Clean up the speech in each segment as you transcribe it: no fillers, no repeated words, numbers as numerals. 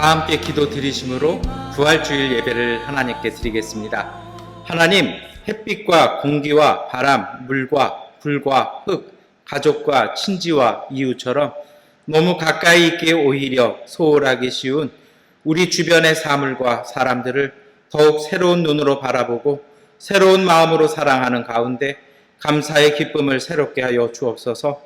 다 함께 기도 드리심으로 부활주일 예배를 하나님께 드리겠습니다. 하나님, 햇빛과 공기와 바람, 물과 불과 흙, 가족과 친지와 이웃처럼 너무 가까이 있기에 오히려 소홀하기 쉬운 우리 주변의 사물과 사람들을 더욱 새로운 눈으로 바라보고 새로운 마음으로 사랑하는 가운데 감사의 기쁨을 새롭게 하여 주옵소서.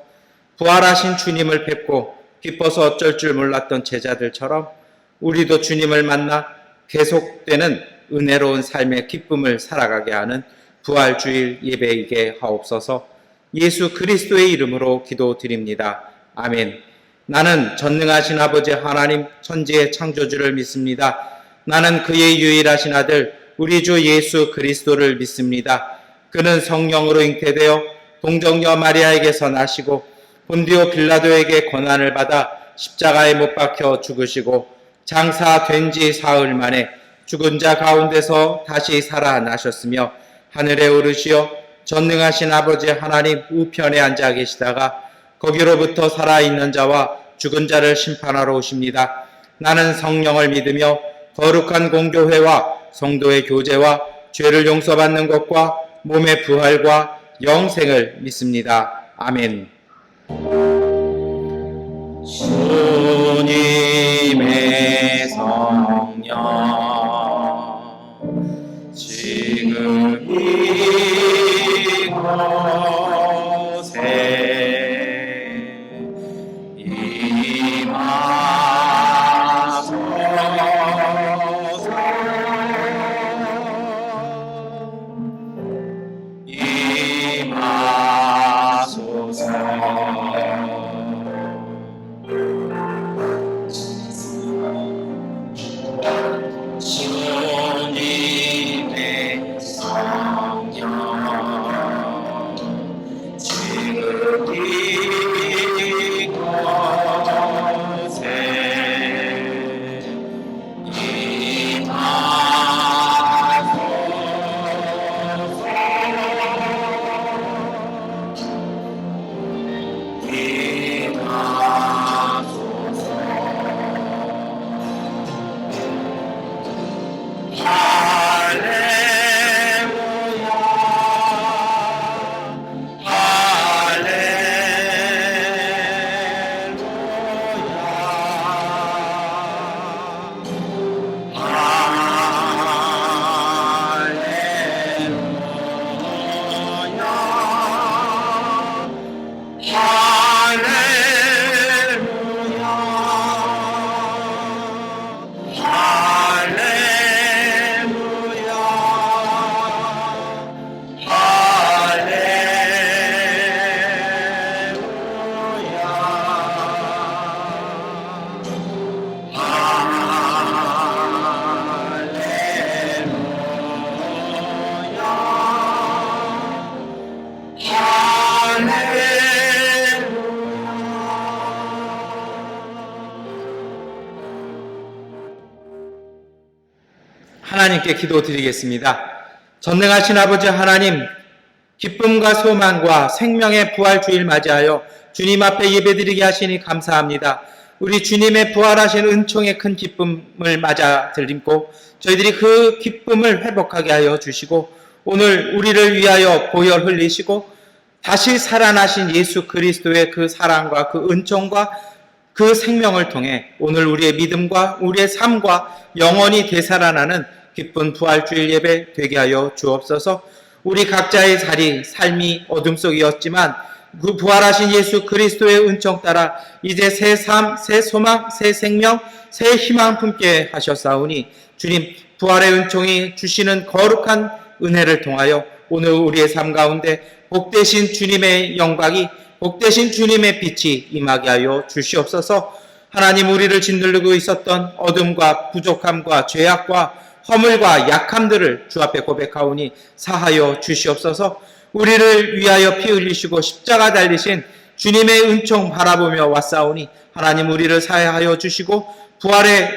부활하신 주님을 뵙고 기뻐서 어쩔 줄 몰랐던 제자들처럼 우리도 주님을 만나 계속되는 은혜로운 삶의 기쁨을 살아가게 하는 부활주일 예배이게 하옵소서. 예수 그리스도의 이름으로 기도드립니다. 아멘. 나는 전능하신 아버지 하나님 천지의 창조주를 믿습니다. 나는 그의 유일하신 아들 우리 주 예수 그리스도를 믿습니다. 그는 성령으로 잉태되어 동정녀 마리아에게서 나시고 본디오 빌라도에게 고난을 받아 십자가에 못 박혀 죽으시고 장사된 지 사흘 만에 죽은 자 가운데서 다시 살아나셨으며 하늘에 오르시어 전능하신 아버지 하나님 우편에 앉아 계시다가 거기로부터 살아있는 자와 죽은 자를 심판하러 오십니다. 나는 성령을 믿으며 거룩한 공교회와 성도의 교제와 죄를 용서받는 것과 몸의 부활과 영생을 믿습니다. 아멘. 주님의 성령 지금 이곳에 주님의 성령 지금 이곳에 하나님께 기도드리겠습니다. 전능하신 아버지 하나님, 기쁨과 소망과 생명의 부활주일 맞이하여 주님 앞에 예배드리게 하시니 감사합니다. 우리 주님의 부활하신 은총의 큰 기쁨을 맞아 드리고 저희들이 그 기쁨을 회복하게 하여 주시고 오늘 우리를 위하여 보혈 흘리시고 다시 살아나신 예수 그리스도의 그 사랑과 그 은총과 그 생명을 통해 오늘 우리의 믿음과 우리의 삶과 영원히 되살아나는 기쁜 부활주일 예배 되게 하여 주옵소서. 우리 각자의 자리, 삶이 어둠 속이었지만 그 부활하신 예수 그리스도의 은총 따라 이제 새 삶, 새 소망, 새 생명, 새 희망 품게 하셨사오니 주님 부활의 은총이 주시는 거룩한 은혜를 통하여 오늘 우리의 삶 가운데 복되신 주님의 영광이 복되신 주님의 빛이 임하게 하여 주시옵소서. 하나님 우리를 짓누르고 있었던 어둠과 부족함과 죄악과 허물과 약함들을 주 앞에 고백하오니 사하여 주시옵소서. 우리를 위하여 피 흘리시고 십자가 달리신 주님의 은총 바라보며 왔사오니 하나님 우리를 사하여 주시고 부활의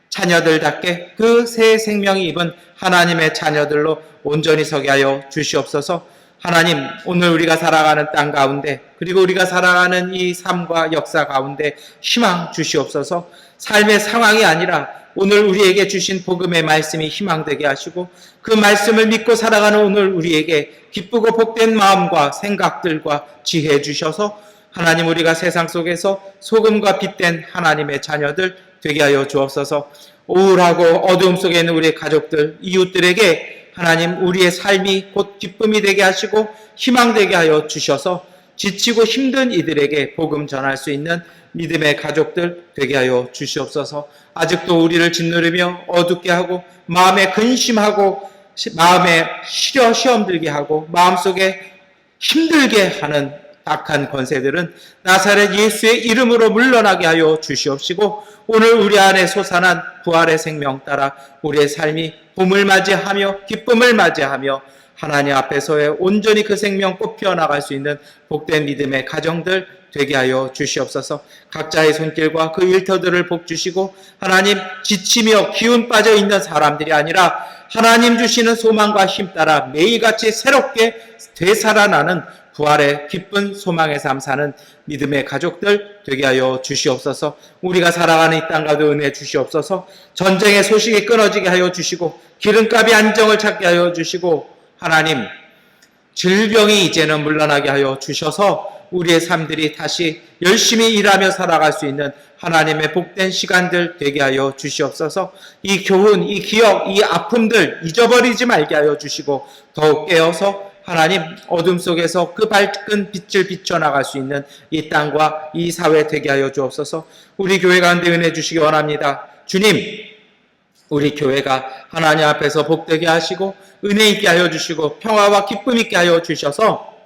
자녀들답게 그 새 생명이 입은 하나님의 자녀들로 온전히 서게 하여 주시옵소서. 하나님 오늘 우리가 살아가는 땅 가운데 그리고 우리가 살아가는 이 삶과 역사 가운데 희망 주시옵소서. 삶의 상황이 아니라 오늘 우리에게 주신 복음의 말씀이 희망되게 하시고 그 말씀을 믿고 살아가는 오늘 우리에게 기쁘고 복된 마음과 생각들과 지혜 주셔서 하나님 우리가 세상 속에서 소금과 빛된 하나님의 자녀들 되게 하여 주옵소서. 우울하고 어두움 속에 있는 우리의 가족들, 이웃들에게 하나님 우리의 삶이 곧 기쁨이 되게 하시고 희망되게 하여 주셔서 지치고 힘든 이들에게 복음 전할 수 있는 믿음의 가족들 되게 하여 주시옵소서. 아직도 우리를 짓누르며 어둡게 하고 마음에 근심하고 마음에 시험 들게 하고 마음속에 힘들게 하는 악한 권세들은 나사렛 예수의 이름으로 물러나게 하여 주시옵시고 오늘 우리 안에 솟아난 부활의 생명 따라 우리의 삶이 봄을 맞이하며 기쁨을 맞이하며 하나님 앞에서의 온전히 그 생명 꽃피어 나갈 수 있는 복된 믿음의 가정들 되게 하여 주시옵소서. 각자의 손길과 그 일터들을 복 주시고 하나님 지치며 기운 빠져 있는 사람들이 아니라 하나님 주시는 소망과 힘 따라 매일같이 새롭게 되살아나는 부활의 기쁜 소망의 삶 사는 믿음의 가족들 되게 하여 주시옵소서. 우리가 살아가는 이 땅 가운데 은혜 주시옵소서. 전쟁의 소식이 끊어지게 하여 주시고 기름값이 안정을 찾게 하여 주시고 하나님 질병이 이제는 물러나게 하여 주셔서 우리의 삶들이 다시 열심히 일하며 살아갈 수 있는 하나님의 복된 시간들 되게 하여 주시옵소서. 이 교훈, 이 기억, 이 아픔들 잊어버리지 말게 하여 주시고 더욱 깨어서 하나님 어둠 속에서 그 밝은 빛을 비춰나갈 수 있는 이 땅과 이 사회 되게 하여 주옵소서. 우리 교회 가운데 은혜 주시기 원합니다. 주님, 우리 교회가 하나님 앞에서 복되게 하시고 은혜 있게 하여 주시고 평화와 기쁨 있게 하여 주셔서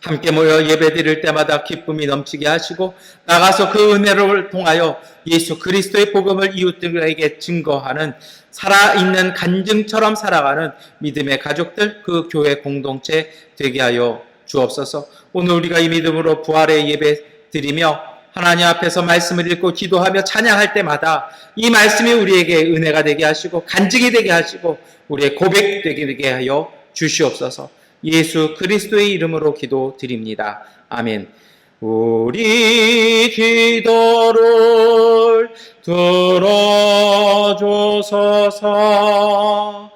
함께 모여 예배 드릴 때마다 기쁨이 넘치게 하시고 나가서 그 은혜를 통하여 예수 그리스도의 복음을 이웃들에게 증거하는 살아있는 간증처럼 살아가는 믿음의 가족들, 그 교회 공동체 되게 하여 주옵소서. 오늘 우리가 이 믿음으로 부활의 예배 드리며 하나님 앞에서 말씀을 읽고 기도하며 찬양할 때마다 이 말씀이 우리에게 은혜가 되게 하시고 간증이 되게 하시고 우리의 고백 되게 하여 주시옵소서. 예수 그리스도의 이름으로 기도드립니다. 아멘. 우리 기도를 들어주소서.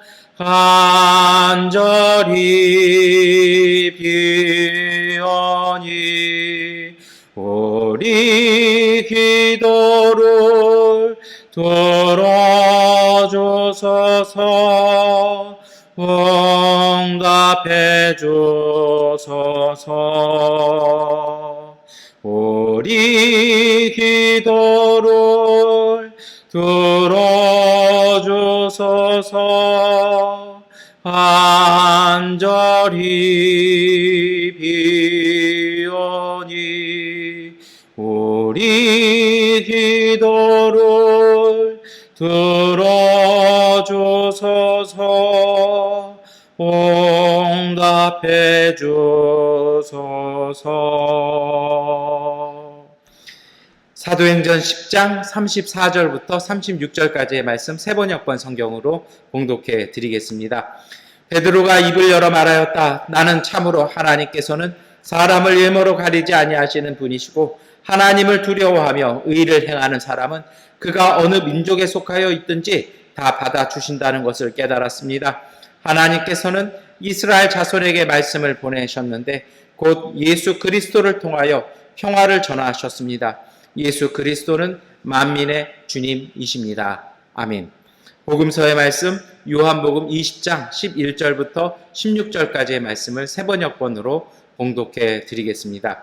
간절히 비오니 우리 기도를 들어주소서. 응답해 주소서. 우리 기도를 들어주소서. 간절히 비오니 우리 기도를 들어주소서. 응답해 주소서. 사도행전 10장 34절부터 36절까지의 말씀 세번역번 성경으로 봉독해 드리겠습니다. 베드로가 입을 열어 말하였다. 나는 참으로 하나님께서는 사람을 외모로 가리지 아니하시는 분이시고 하나님을 두려워하며 의를 행하는 사람은 그가 어느 민족에 속하여 있든지 다 받아주신다는 것을 깨달았습니다. 하나님께서는 이스라엘 자손에게 말씀을 보내셨는데 곧 예수 그리스도를 통하여 평화를 전하셨습니다. 예수 그리스도는 만민의 주님이십니다. 아멘. 복음서의 말씀 요한복음 20장 11절부터 16절까지의 말씀을 세번역번으로 봉독해 드리겠습니다.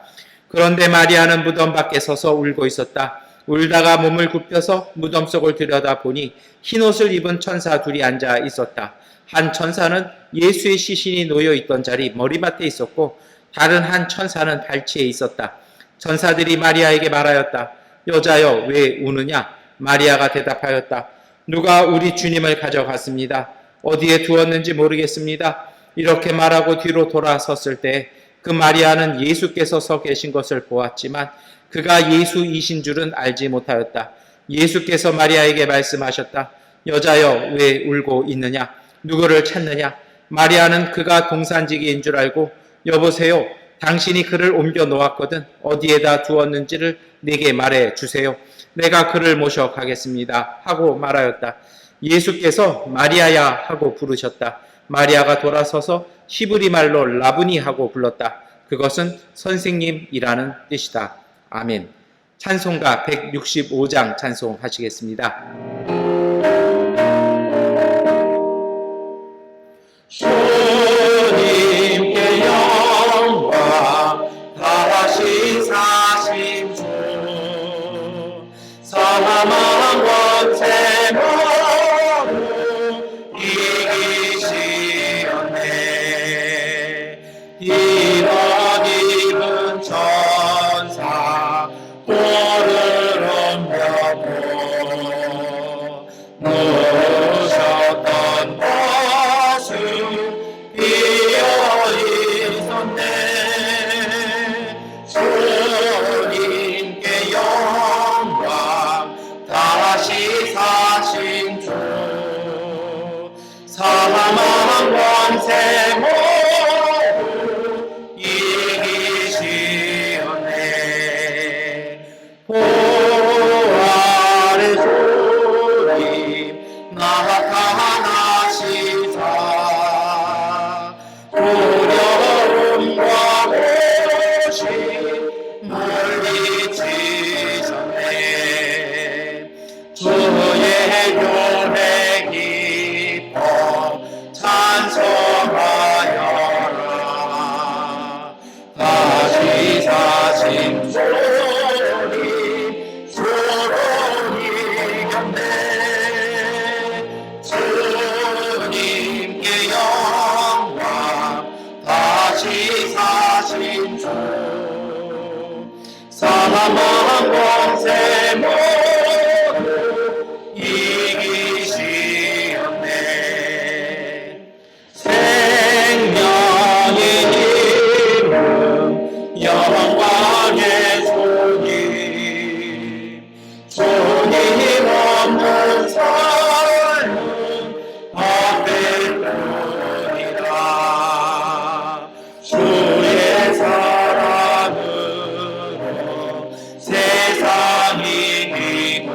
그런데 마리아는 무덤 밖에 서서 울고 있었다. 울다가 몸을 굽혀서 무덤 속을 들여다보니 흰옷을 입은 천사 둘이 앉아 있었다. 한 천사는 예수의 시신이 놓여 있던 자리 머리맡에 있었고 다른 한 천사는 발치에 있었다. 천사들이 마리아에게 말하였다. 여자여, 왜 우느냐? 마리아가 대답하였다. 누가 우리 주님을 가져갔습니다. 어디에 두었는지 모르겠습니다. 이렇게 말하고 뒤로 돌아섰을 때 그 마리아는 예수께서 서 계신 것을 보았지만 그가 예수이신 줄은 알지 못하였다. 예수께서 마리아에게 말씀하셨다. 여자여, 왜 울고 있느냐? 누구를 찾느냐? 마리아는 그가 동산지기인 줄 알고 여보세요, 당신이 그를 옮겨 놓았거든 어디에다 두었는지를 내게 말해 주세요. 내가 그를 모셔 가겠습니다. 하고 말하였다. 예수께서 마리아야 하고 부르셨다. 마리아가 돌아서서 히브리 말로 라브니 하고 불렀다. 그것은 선생님이라는 뜻이다. 아멘. 찬송가 165장 찬송하시겠습니다. 주님께 영광 다하신 사신 주 사망한 권세 모두 이기시었네. 이런 입은 천사 돌을 옮겨고 누우셨던 곳은 비어있었네. 주님께 영광 다시 사신 주 사망한 권세 모두 이기시었네. 부활의 주님 나타나시사 두려움과 고심 물리치셨네. 주의 교회 기뻐 찬송하여라. 다시 사신 주님 주로 이겼네. 주님께 영광 다시 사신 주 사망한 권세 모두 이기시었네. 생명의 이름 영광의 주님 없는 삶은 헛될 뿐이다. 주의 사랑으로 세상 이기고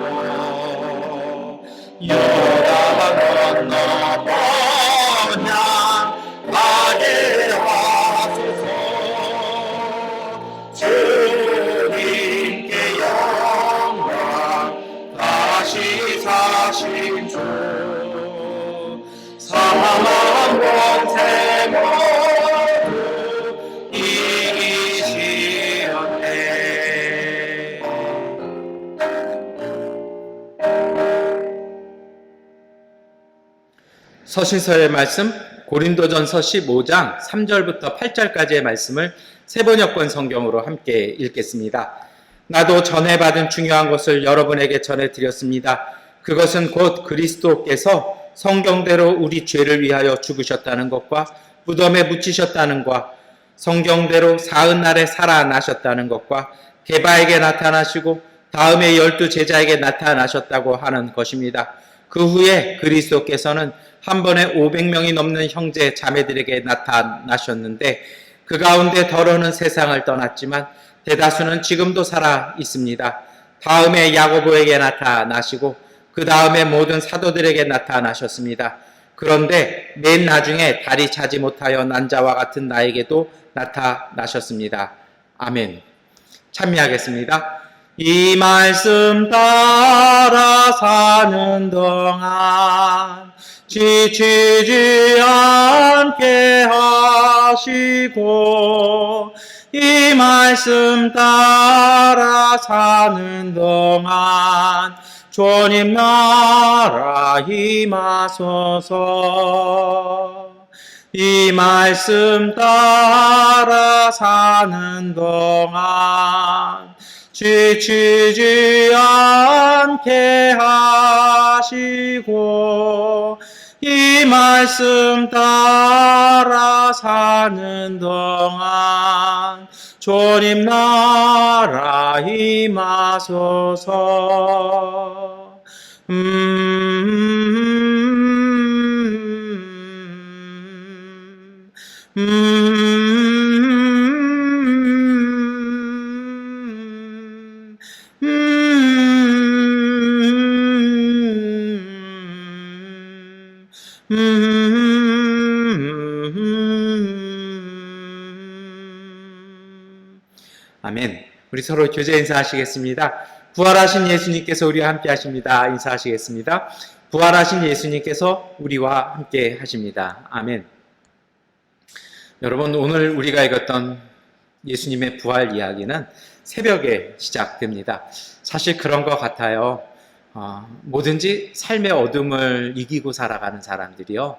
요단 건너 번양 가게 하소서. 주님께 영광 다시 사신 주 사망한 권세 모두 이기시었네. 서신서의 말씀 고린도전서 15장 3절부터 8절까지의 말씀을 세번역권 성경으로 함께 읽겠습니다. 나도 전해 받은 중요한 것을 여러분에게 전해드렸습니다. 그것은 곧 그리스도께서 성경대로 우리 죄를 위하여 죽으셨다는 것과 무덤에 묻히셨다는 것과 성경대로 사흘날에 살아나셨다는 것과 게바에게 나타나시고 다음에 12 제자에게 나타나셨다고 하는 것입니다. 그 후에 그리스도께서는 한 번에 500명이 넘는 형제 자매들에게 나타나셨는데 그 가운데 더러는 세상을 떠났지만 대다수는 지금도 살아 있습니다. 다음에 야고보에게 나타나시고 그 다음에 모든 사도들에게 나타나셨습니다. 그런데 맨 나중에 다리 차지 못하여 난 자와 같은 나에게도 나타나셨습니다. 아멘. 참여하겠습니다. 이 말씀 따라 사는 동안 지치지 않게 하시고 이 말씀 따라 사는 동안 주님 나라 임하소서. 이 말씀 따라 사는 동안 지치지 않게 하시고 이 말씀 따라 사는 동안 주님 나라 임하소서. 아멘. 우리 서로 교제 인사하시겠습니다. 부활하신 예수님께서 우리와 함께 하십니다. 인사하시겠습니다. 부활하신 예수님께서 우리와 함께 하십니다. 아멘. 여러분, 오늘 우리가 읽었던 예수님의 부활 이야기는 새벽에 시작됩니다. 사실 그런 것 같아요. 뭐든지 삶의 어둠을 이기고 살아가는 사람들이요,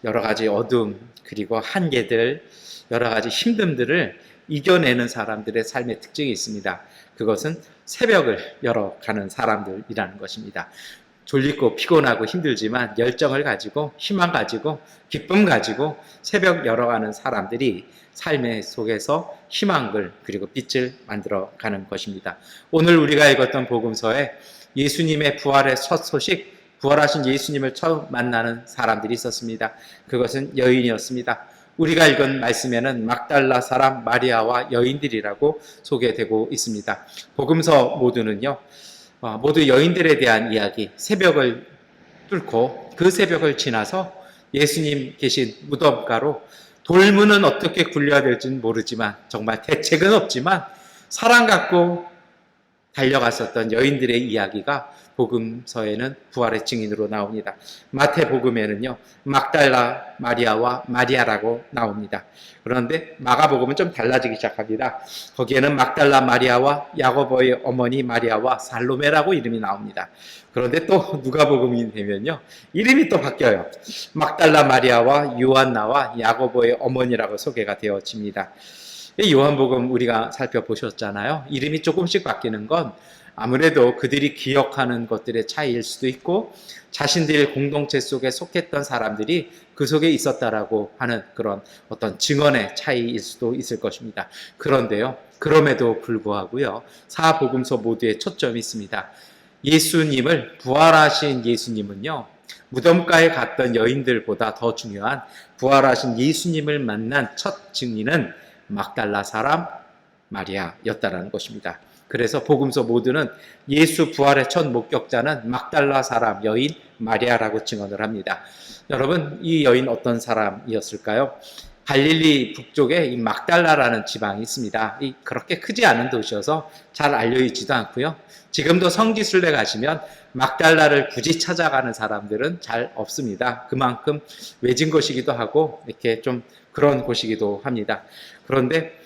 여러 가지 어둠, 그리고 한계들, 여러 가지 힘듦들을 이겨내는 사람들의 삶의 특징이 있습니다. 그것은 새벽을 열어가는 사람들이라는 것입니다. 졸리고 피곤하고 힘들지만 열정을 가지고, 희망 가지고, 기쁨 가지고 새벽 열어가는 사람들이 삶의 속에서 희망을, 그리고 빛을 만들어가는 것입니다. 오늘 우리가 읽었던 복음서에 예수님의 부활의 첫 소식, 부활하신 예수님을 처음 만나는 사람들이 있었습니다. 그것은 여인이었습니다. 우리가 읽은 말씀에는 막달라 사람 마리아와 여인들이라고 소개되고 있습니다. 복음서 모두는요, 모두 여인들에 대한 이야기, 새벽을 뚫고 그 새벽을 지나서 예수님 계신 무덤가로, 돌문은 어떻게 굴려야 될지는 모르지만, 정말 대책은 없지만 사랑 갖고 달려갔었던 여인들의 이야기가 복음서에는 부활의 증인으로 나옵니다. 마태복음에는요, 막달라 마리아와 마리아라고 나옵니다. 그런데 마가복음은 좀 달라지기 시작합니다. 거기에는 막달라 마리아와 야고보의 어머니 마리아와 살로메라고 이름이 나옵니다. 그런데 또 누가복음이 되면요, 이름이 또 바뀌어요. 막달라 마리아와 요한나와 야고보의 어머니라고 소개가 되어집니다. 요한복음 우리가 살펴보셨잖아요. 이름이 조금씩 바뀌는 건 아무래도 그들이 기억하는 것들의 차이일 수도 있고, 자신들의 공동체 속에 속했던 사람들이 그 속에 있었다라고 하는 그런 어떤 증언의 차이일 수도 있을 것입니다. 그런데요, 그럼에도 불구하고요, 사복음서 모두에 초점이 있습니다. 예수님을, 부활하신 예수님은요, 무덤가에 갔던 여인들보다 더 중요한 부활하신 예수님을 만난 첫 증인은 막달라 사람 마리아였다라는 것입니다. 그래서 복음서 모두는 예수 부활의 첫 목격자는 막달라 사람 여인 마리아라고 증언을 합니다. 여러분, 이 여인 어떤 사람이었을까요? 갈릴리 북쪽에 이 막달라라는 지방이 있습니다. 그렇게 크지 않은 도시여서 잘 알려있지도 않고요. 지금도 성지순례 가시면 막달라를 굳이 찾아가는 사람들은 잘 없습니다. 그만큼 외진 곳이기도 하고 이렇게 좀 그런 곳이기도 합니다. 그런데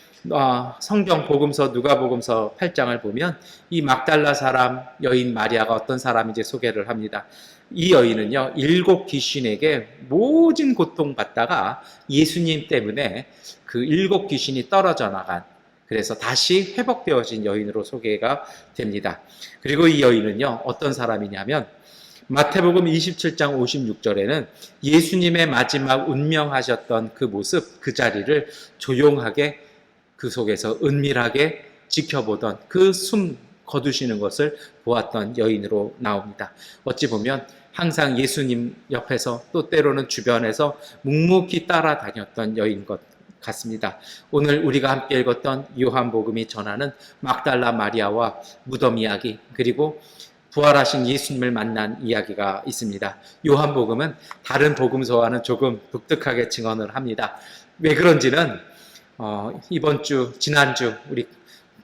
성경 복음서 누가복음서 8장을 보면 이 막달라 사람 여인 마리아가 어떤 사람인지 소개를 합니다. 이 여인은요, 7 귀신에게 모진 고통받다가 예수님 때문에 그 7 귀신이 떨어져 나간, 그래서 다시 회복되어진 여인으로 소개가 됩니다. 그리고 이 여인은요, 어떤 사람이냐면 마태복음 27장 56절에는 예수님의 마지막 운명하셨던 그 모습, 그 자리를 조용하게 그 속에서 은밀하게 지켜보던, 그 숨 거두시는 것을 보았던 여인으로 나옵니다. 어찌 보면 항상 예수님 옆에서, 또 때로는 주변에서 묵묵히 따라다녔던 여인 것 같습니다. 오늘 우리가 함께 읽었던 요한복음이 전하는 막달라 마리아와 무덤 이야기, 그리고 부활하신 예수님을 만난 이야기가 있습니다. 요한복음은 다른 복음서와는 조금 독특하게 증언을 합니다. 왜 그런지는 이번 주, 지난주 우리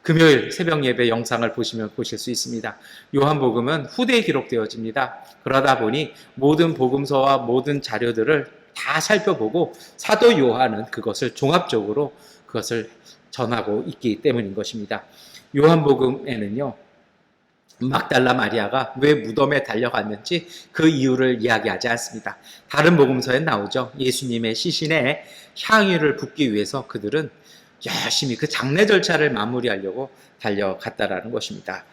금요일 새벽 예배 영상을 보시면 보실 수 있습니다. 요한복음은 후대에 기록되어집니다. 그러다 보니 모든 복음서와 모든 자료들을 다 살펴보고 사도 요한은 그것을 종합적으로 그것을 전하고 있기 때문인 것입니다. 요한복음에는요, 막달라 마리아가 왜 무덤에 달려갔는지 그 이유를 이야기하지 않습니다. 다른 복음서에 나오죠. 예수님의 시신에 향유를 붓기 위해서 그들은 열심히 그 장례 절차를 마무리하려고 달려갔다라는 것입니다.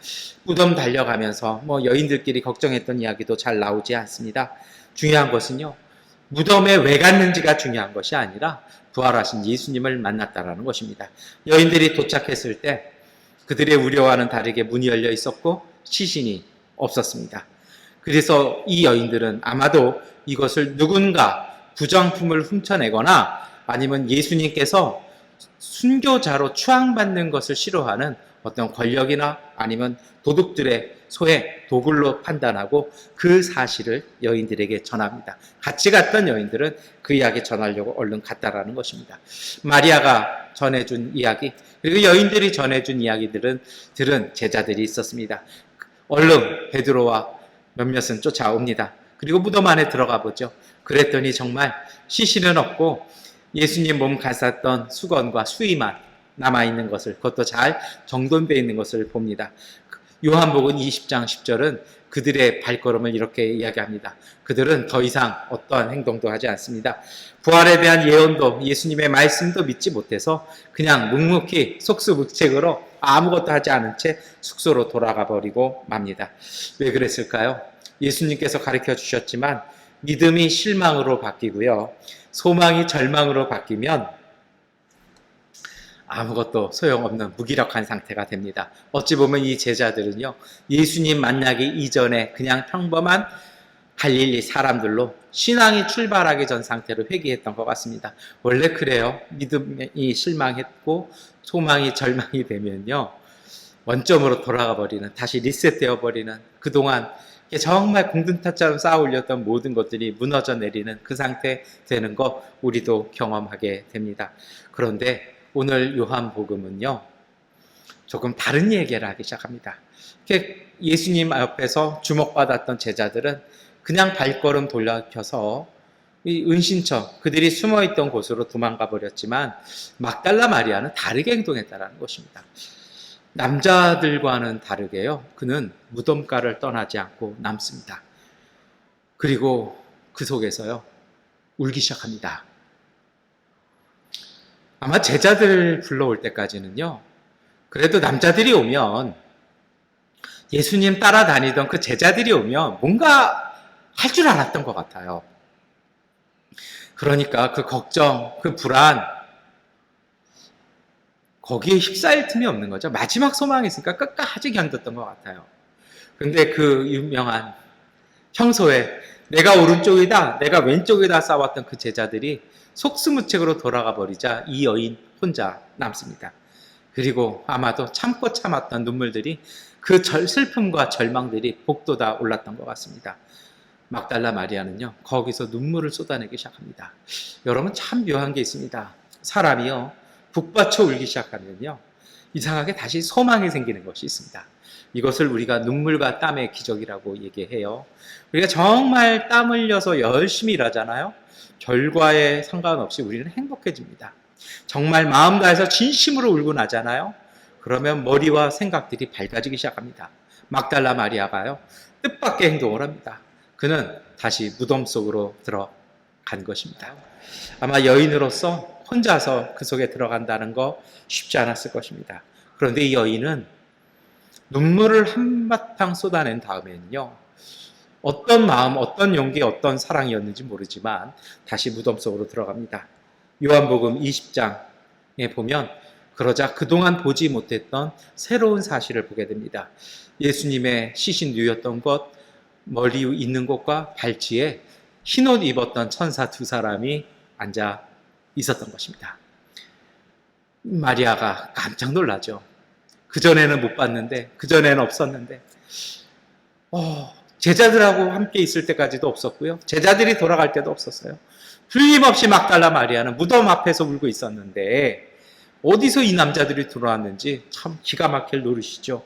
무덤 달려가면서 여인들끼리 걱정했던 이야기도 잘 나오지 않습니다. 중요한 것은요, 무덤에 왜 갔는지가 중요한 것이 아니라 부활하신 예수님을 만났다라는 것입니다. 여인들이 도착했을 때 그들의 우려와는 다르게 문이 열려 있었고 시신이 없었습니다. 그래서 이 여인들은 아마도 이것을 누군가 부정품을 훔쳐내거나 아니면 예수님께서 순교자로 추앙받는 것을 싫어하는 어떤 권력이나 아니면 도둑들의 소의 도굴로 판단하고 그 사실을 여인들에게 전합니다. 같이 갔던 여인들은 그 이야기 전하려고 얼른 갔다라는 것입니다. 마리아가 전해준 이야기, 그리고 여인들이 전해준 이야기들은 들은 제자들이 있었습니다. 얼른 베드로와 몇몇은 쫓아옵니다. 그리고 무덤 안에 들어가 보죠. 그랬더니 정말 시신은 없고 예수님 몸 감쌌던 수건과 수의만 남아있는 것을, 그것도 잘 정돈되어 있는 것을 봅니다. 요한복음 20장 10절은 그들의 발걸음을 이렇게 이야기합니다. 그들은 더 이상 어떠한 행동도 하지 않습니다. 부활에 대한 예언도 예수님의 말씀도 믿지 못해서 그냥 묵묵히 속수무책으로 아무것도 하지 않은 채 숙소로 돌아가 버리고 맙니다. 왜 그랬을까요? 예수님께서 가르쳐 주셨지만 믿음이 실망으로 바뀌고요, 소망이 절망으로 바뀌면 아무것도 소용없는 무기력한 상태가 됩니다. 어찌 보면 이 제자들은요, 예수님 만나기 이전에 그냥 평범한 갈릴리 사람들로 신앙이 출발하기 전 상태로 회귀했던 것 같습니다. 원래 그래요. 믿음이 실망했고 소망이 절망이 되면요, 원점으로 돌아가 버리는, 다시 리셋되어 버리는, 그동안 정말 공든탑처럼 쌓아 올렸던 모든 것들이 무너져 내리는 그 상태 되는 거 우리도 경험하게 됩니다. 그런데 오늘 요한복음은요, 조금 다른 얘기를 하기 시작합니다. 예수님 옆에서 주목받았던 제자들은 그냥 발걸음 돌려켜서 이 은신처, 그들이 숨어있던 곳으로 도망가 버렸지만 막달라 마리아는 다르게 행동했다는 것입니다. 남자들과는 다르게요, 그는 무덤가를 떠나지 않고 남습니다. 그리고 그 속에서요, 울기 시작합니다. 아마 제자들 불러올 때까지는요, 그래도 남자들이 오면, 예수님 따라다니던 그 제자들이 오면 뭔가 할 줄 알았던 것 같아요. 그러니까 그 걱정, 그 불안, 거기에 휩싸일 틈이 없는 거죠. 마지막 소망이 있으니까 끝까지 견뎠던 것 같아요. 그런데 그 유명한 평소에 내가 오른쪽이다, 내가 왼쪽이다 싸웠던 그 제자들이 속수무책으로 돌아가 버리자 이 여인 혼자 남습니다. 그리고 아마도 참고 참았던 눈물들이, 그 슬픔과 절망들이 복돋아 올랐던 것 같습니다. 막달라 마리아는요, 거기서 눈물을 쏟아내기 시작합니다. 여러분, 참 묘한 게 있습니다. 사람이요, 북받쳐 울기 시작하면요, 이상하게 다시 소망이 생기는 것이 있습니다. 이것을 우리가 눈물과 땀의 기적이라고 얘기해요. 우리가 정말 땀 흘려서 열심히 일하잖아요. 결과에 상관없이 우리는 행복해집니다. 정말 마음 다해서 진심으로 울고 나잖아요. 그러면 머리와 생각들이 밝아지기 시작합니다. 막달라 마리아가요, 뜻밖의 행동을 합니다. 그는 다시 무덤 속으로 들어간 것입니다. 아마 여인으로서 혼자서 그 속에 들어간다는 거 쉽지 않았을 것입니다. 그런데 이 여인은 눈물을 한바탕 쏟아낸 다음에는요, 어떤 마음, 어떤 용기, 어떤 사랑이었는지 모르지만 다시 무덤 속으로 들어갑니다. 요한복음 20장에 보면 그러자 그동안 보지 못했던 새로운 사실을 보게 됩니다. 예수님의 시신 누였던 곳, 머리 있는 곳과 발치에 흰옷 입었던 천사 두 사람이 앉아 있었던 것입니다. 마리아가 깜짝 놀라죠. 그전에는 못 봤는데, 그전에는 없었는데, 제자들하고 함께 있을 때까지도 없었고요, 제자들이 돌아갈 때도 없었어요. 틀림없이 막달라 마리아는 무덤 앞에서 울고 있었는데 어디서 이 남자들이 들어왔는지 참 기가 막힐 노릇이죠.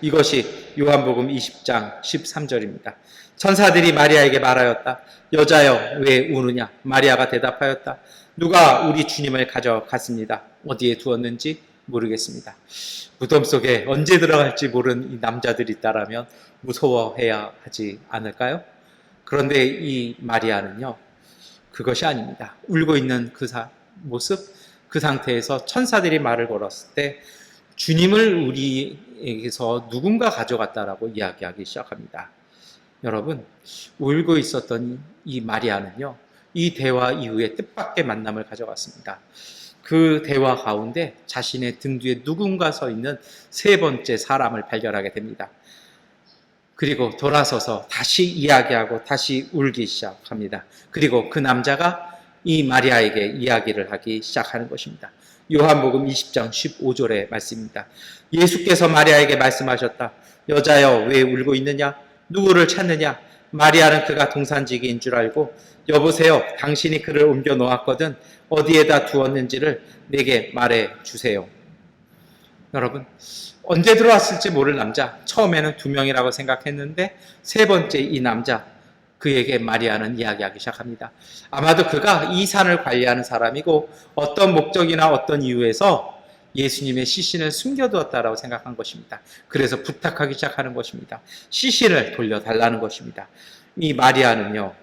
이것이 요한복음 20장 13절입니다. 천사들이 마리아에게 말하였다. 여자여, 왜 우느냐? 마리아가 대답하였다. 누가 우리 주님을 가져갔습니다. 어디에 두었는지 모르겠습니다. 무덤 속에 언제 들어갈지 모르는 이 남자들이 있다라면 무서워해야 하지 않을까요? 그런데 이 마리아는요, 그것이 아닙니다. 울고 있는 그 모습, 그 상태에서 천사들이 말을 걸었을 때 주님을 우리에게서 누군가 가져갔다라고 이야기하기 시작합니다. 여러분, 울고 있었던 이 마리아는요, 이 대화 이후에 뜻밖의 만남을 가져갔습니다. 그 대화 가운데 자신의 등 뒤에 누군가 서 있는 세 번째 사람을 발견하게 됩니다. 그리고 돌아서서 다시 이야기하고 다시 울기 시작합니다. 그리고 그 남자가 이 마리아에게 이야기를 하기 시작하는 것입니다. 요한복음 20장 15절의 말씀입니다. 예수께서 마리아에게 말씀하셨다. 여자여, 왜 울고 있느냐? 누구를 찾느냐? 마리아는 그가 동산지기인 줄 알고, 여보세요, 당신이 그를 옮겨 놓았거든. 어디에다 두었는지를 내게 말해 주세요. 여러분, 언제 들어왔을지 모를 남자, 처음에는 2명이라고 생각했는데 세 번째 이 남자, 그에게 마리아는 이야기하기 시작합니다. 아마도 그가 이 산을 관리하는 사람이고 어떤 목적이나 어떤 이유에서 예수님의 시신을 숨겨두었다라고 생각한 것입니다. 그래서 부탁하기 시작하는 것입니다. 시신을 돌려달라는 것입니다. 이 마리아는요,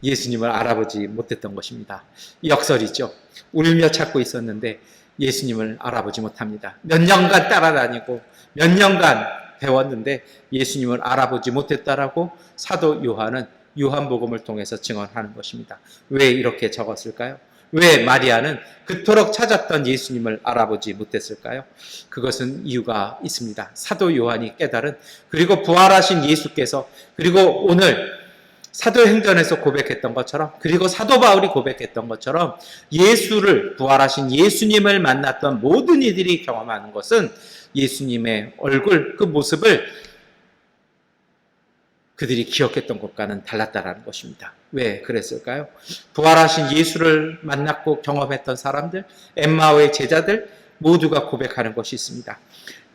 예수님을 알아보지 못했던 것입니다. 역설이죠. 울며 찾고 있었는데 예수님을 알아보지 못합니다. 몇 년간 따라다니고 몇 년간 배웠는데 예수님을 알아보지 못했다라고 사도 요한은 요한복음을 통해서 증언하는 것입니다. 왜 이렇게 적었을까요? 왜 마리아는 그토록 찾았던 예수님을 알아보지 못했을까요? 그것은 이유가 있습니다. 사도 요한이 깨달은, 그리고 부활하신 예수께서, 그리고 오늘 사도행전에서 고백했던 것처럼, 그리고 사도 바울이 고백했던 것처럼 예수를, 부활하신 예수님을 만났던 모든 이들이 경험하는 것은 예수님의 얼굴, 그 모습을 그들이 기억했던 것과는 달랐다라는 것입니다. 왜 그랬을까요? 부활하신 예수를 만났고 경험했던 사람들, 엠마오의 제자들 모두가 고백하는 것이 있습니다.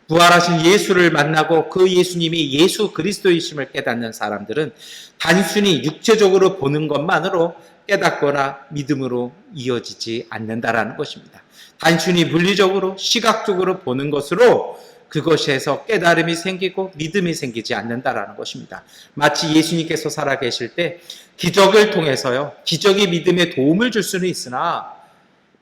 부활하신 예수를 만나고 그 예수님이 예수 그리스도이심을 깨닫는 사람들은 단순히 육체적으로 보는 것만으로 깨닫거나 믿음으로 이어지지 않는다라는 것입니다. 단순히 물리적으로 시각적으로 보는 것으로 그것에서 깨달음이 생기고 믿음이 생기지 않는다라는 것입니다. 마치 예수님께서 살아계실 때 기적을 통해서요, 기적이 믿음에 도움을 줄 수는 있으나,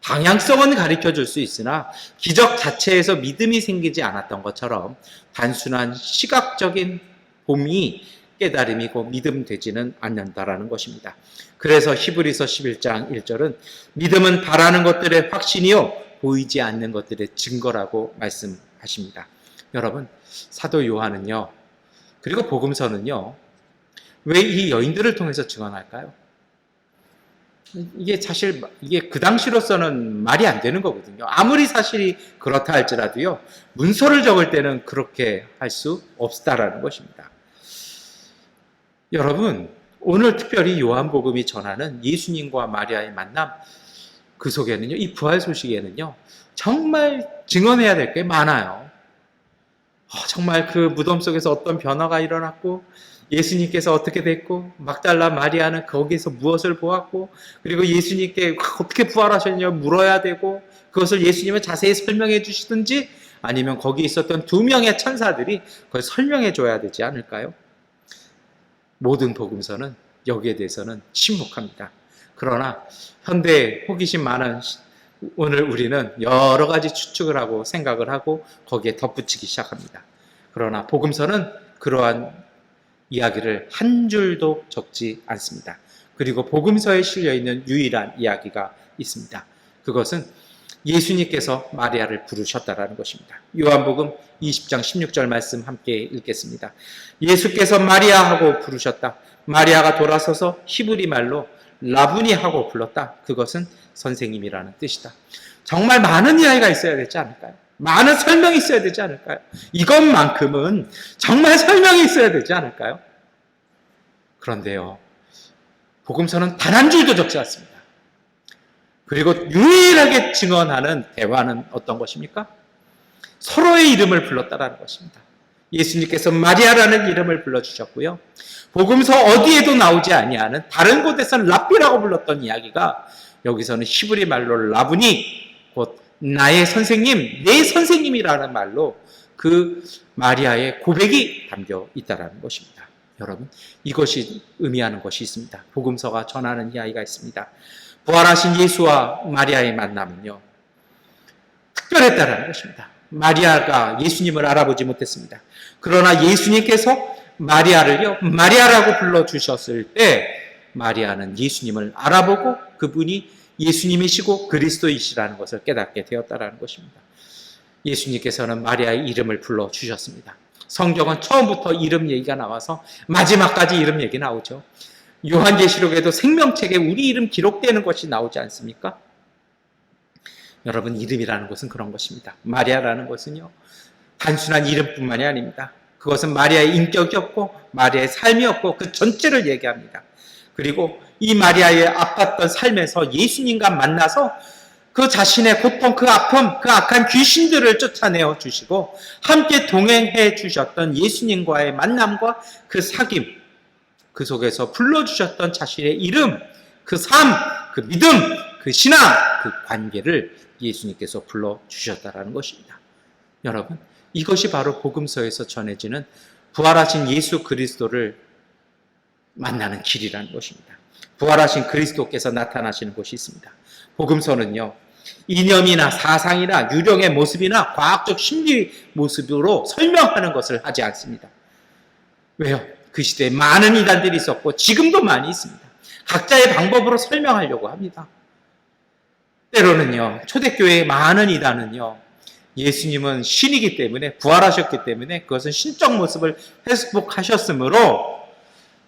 방향성은 가르쳐 줄 수 있으나 기적 자체에서 믿음이 생기지 않았던 것처럼 단순한 시각적인 봄이 깨달음이고 믿음 되지는 않는다라는 것입니다. 그래서 히브리서 11장 1절은 믿음은 바라는 것들의 확신이요 보이지 않는 것들의 증거라고 말씀하십니다. 여러분, 사도 요한은요, 그리고 복음서는요, 왜 이 여인들을 통해서 증언할까요? 이게 사실 이게 그 당시로서는 말이 안 되는 거거든요. 아무리 사실이 그렇다 할지라도요, 문서를 적을 때는 그렇게 할 수 없다라는 것입니다. 여러분, 오늘 특별히 요한복음이 전하는 예수님과 마리아의 만남, 그 속에는요, 이 부활 소식에는요, 정말 증언해야 될 게 많아요. 정말 그 무덤 속에서 어떤 변화가 일어났고, 예수님께서 어떻게 됐고, 막달라 마리아는 거기서 무엇을 보았고, 그리고 예수님께 어떻게 부활하셨냐 물어야 되고, 그것을 예수님은 자세히 설명해 주시든지, 아니면 거기 있었던 2명의 천사들이 그걸 설명해 줘야 되지 않을까요? 모든 복음서는 여기에 대해서는 침묵합니다. 그러나 현대에 호기심 많은 오늘 우리는 여러 가지 추측을 하고 생각을 하고 거기에 덧붙이기 시작합니다. 그러나 복음서는 그러한 이야기를 한 줄도 적지 않습니다. 그리고 복음서에 실려있는 유일한 이야기가 있습니다. 그것은 예수님께서 마리아를 부르셨다라는 것입니다. 요한복음 20장 16절 말씀 함께 읽겠습니다. 예수께서 마리아 하고 부르셨다. 마리아가 돌아서서 히브리 말로 라부니 하고 불렀다. 그것은 선생님이라는 뜻이다. 정말 많은 이야기가 있어야 되지 않을까요? 많은 설명이 있어야 되지 않을까요? 이것만큼은 정말 설명이 있어야 되지 않을까요? 그런데요, 복음서는 단 한 줄도 적지 않습니다. 그리고 유일하게 증언하는 대화는 어떤 것입니까? 서로의 이름을 불렀다라는 것입니다. 예수님께서 마리아라는 이름을 불러주셨고요. 복음서 어디에도 나오지 아니하는, 다른 곳에서는 랍비라고 불렀던 이야기가 여기서는 히브리 말로 라부니, 곧 나의 선생님, 내 선생님이라는 말로 그 마리아의 고백이 담겨 있다는 것입니다. 여러분, 이것이 의미하는 것이 있습니다. 복음서가 전하는 이야기가 있습니다. 부활하신 예수와 마리아의 만남은요, 특별했다는 것입니다. 마리아가 예수님을 알아보지 못했습니다. 그러나 예수님께서 마리아를요, 마리아라고 불러주셨을 때 마리아는 예수님을 알아보고 그분이 예수님이시고 그리스도이시라는 것을 깨닫게 되었다는 것입니다. 예수님께서는 마리아의 이름을 불러주셨습니다. 성경은 처음부터 이름 얘기가 나와서 마지막까지 이름 얘기 나오죠. 요한계시록에도 생명책에 우리 이름 기록되는 것이 나오지 않습니까? 여러분, 이름이라는 것은 그런 것입니다. 마리아라는 것은요, 단순한 이름뿐만이 아닙니다. 그것은 마리아의 인격이었고 마리아의 삶이었고 그 전체를 얘기합니다. 그리고 이 마리아의 아팠던 삶에서 예수님과 만나서 그 자신의 고통, 그 아픔, 그 악한 귀신들을 쫓아내어 주시고 함께 동행해 주셨던 예수님과의 만남과 그 사귐, 그 속에서 불러주셨던 자신의 이름, 그 삶, 그 믿음, 그 신앙, 그 관계를 예수님께서 불러주셨다는 것입니다. 여러분, 이것이 바로 복음서에서 전해지는 부활하신 예수 그리스도를 만나는 길이라는 것입니다. 부활하신 그리스도께서 나타나시는 곳이 있습니다. 복음서는요, 이념이나 사상이나 유령의 모습이나 과학적 심리 모습으로 설명하는 것을 하지 않습니다. 왜요? 그 시대에 많은 이단들이 있었고 지금도 많이 있습니다. 각자의 방법으로 설명하려고 합니다. 때로는요, 초대교회의 많은 이단은요, 예수님은 신이기 때문에, 부활하셨기 때문에 그것은 신적 모습을 회복하셨으므로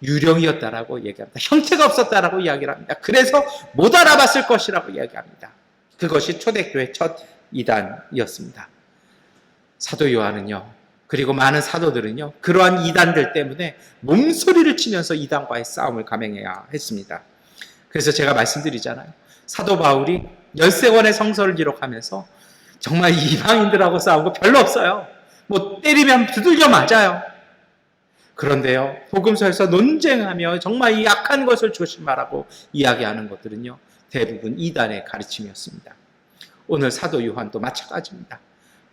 유령이었다라고 얘기합니다. 형체가 없었다라고 이야기를 합니다. 그래서 못 알아봤을 것이라고 이야기합니다. 그것이 초대교회 첫 이단이었습니다. 사도 요한은요, 그리고 많은 사도들은요, 그러한 이단들 때문에 몸소리를 치면서 이단과의 싸움을 감행해야 했습니다. 그래서 제가 말씀드리잖아요. 사도 바울이 13권의 성서를 기록하면서 정말 이방인들하고 싸우고 별로 없어요. 뭐 때리면 두들겨 맞아요. 그런데요, 복음서에서 논쟁하며 정말 이 악한 것을 조심하라고 이야기하는 것들은요, 대부분 이단의 가르침이었습니다. 오늘 사도 요한도 마찬가지입니다.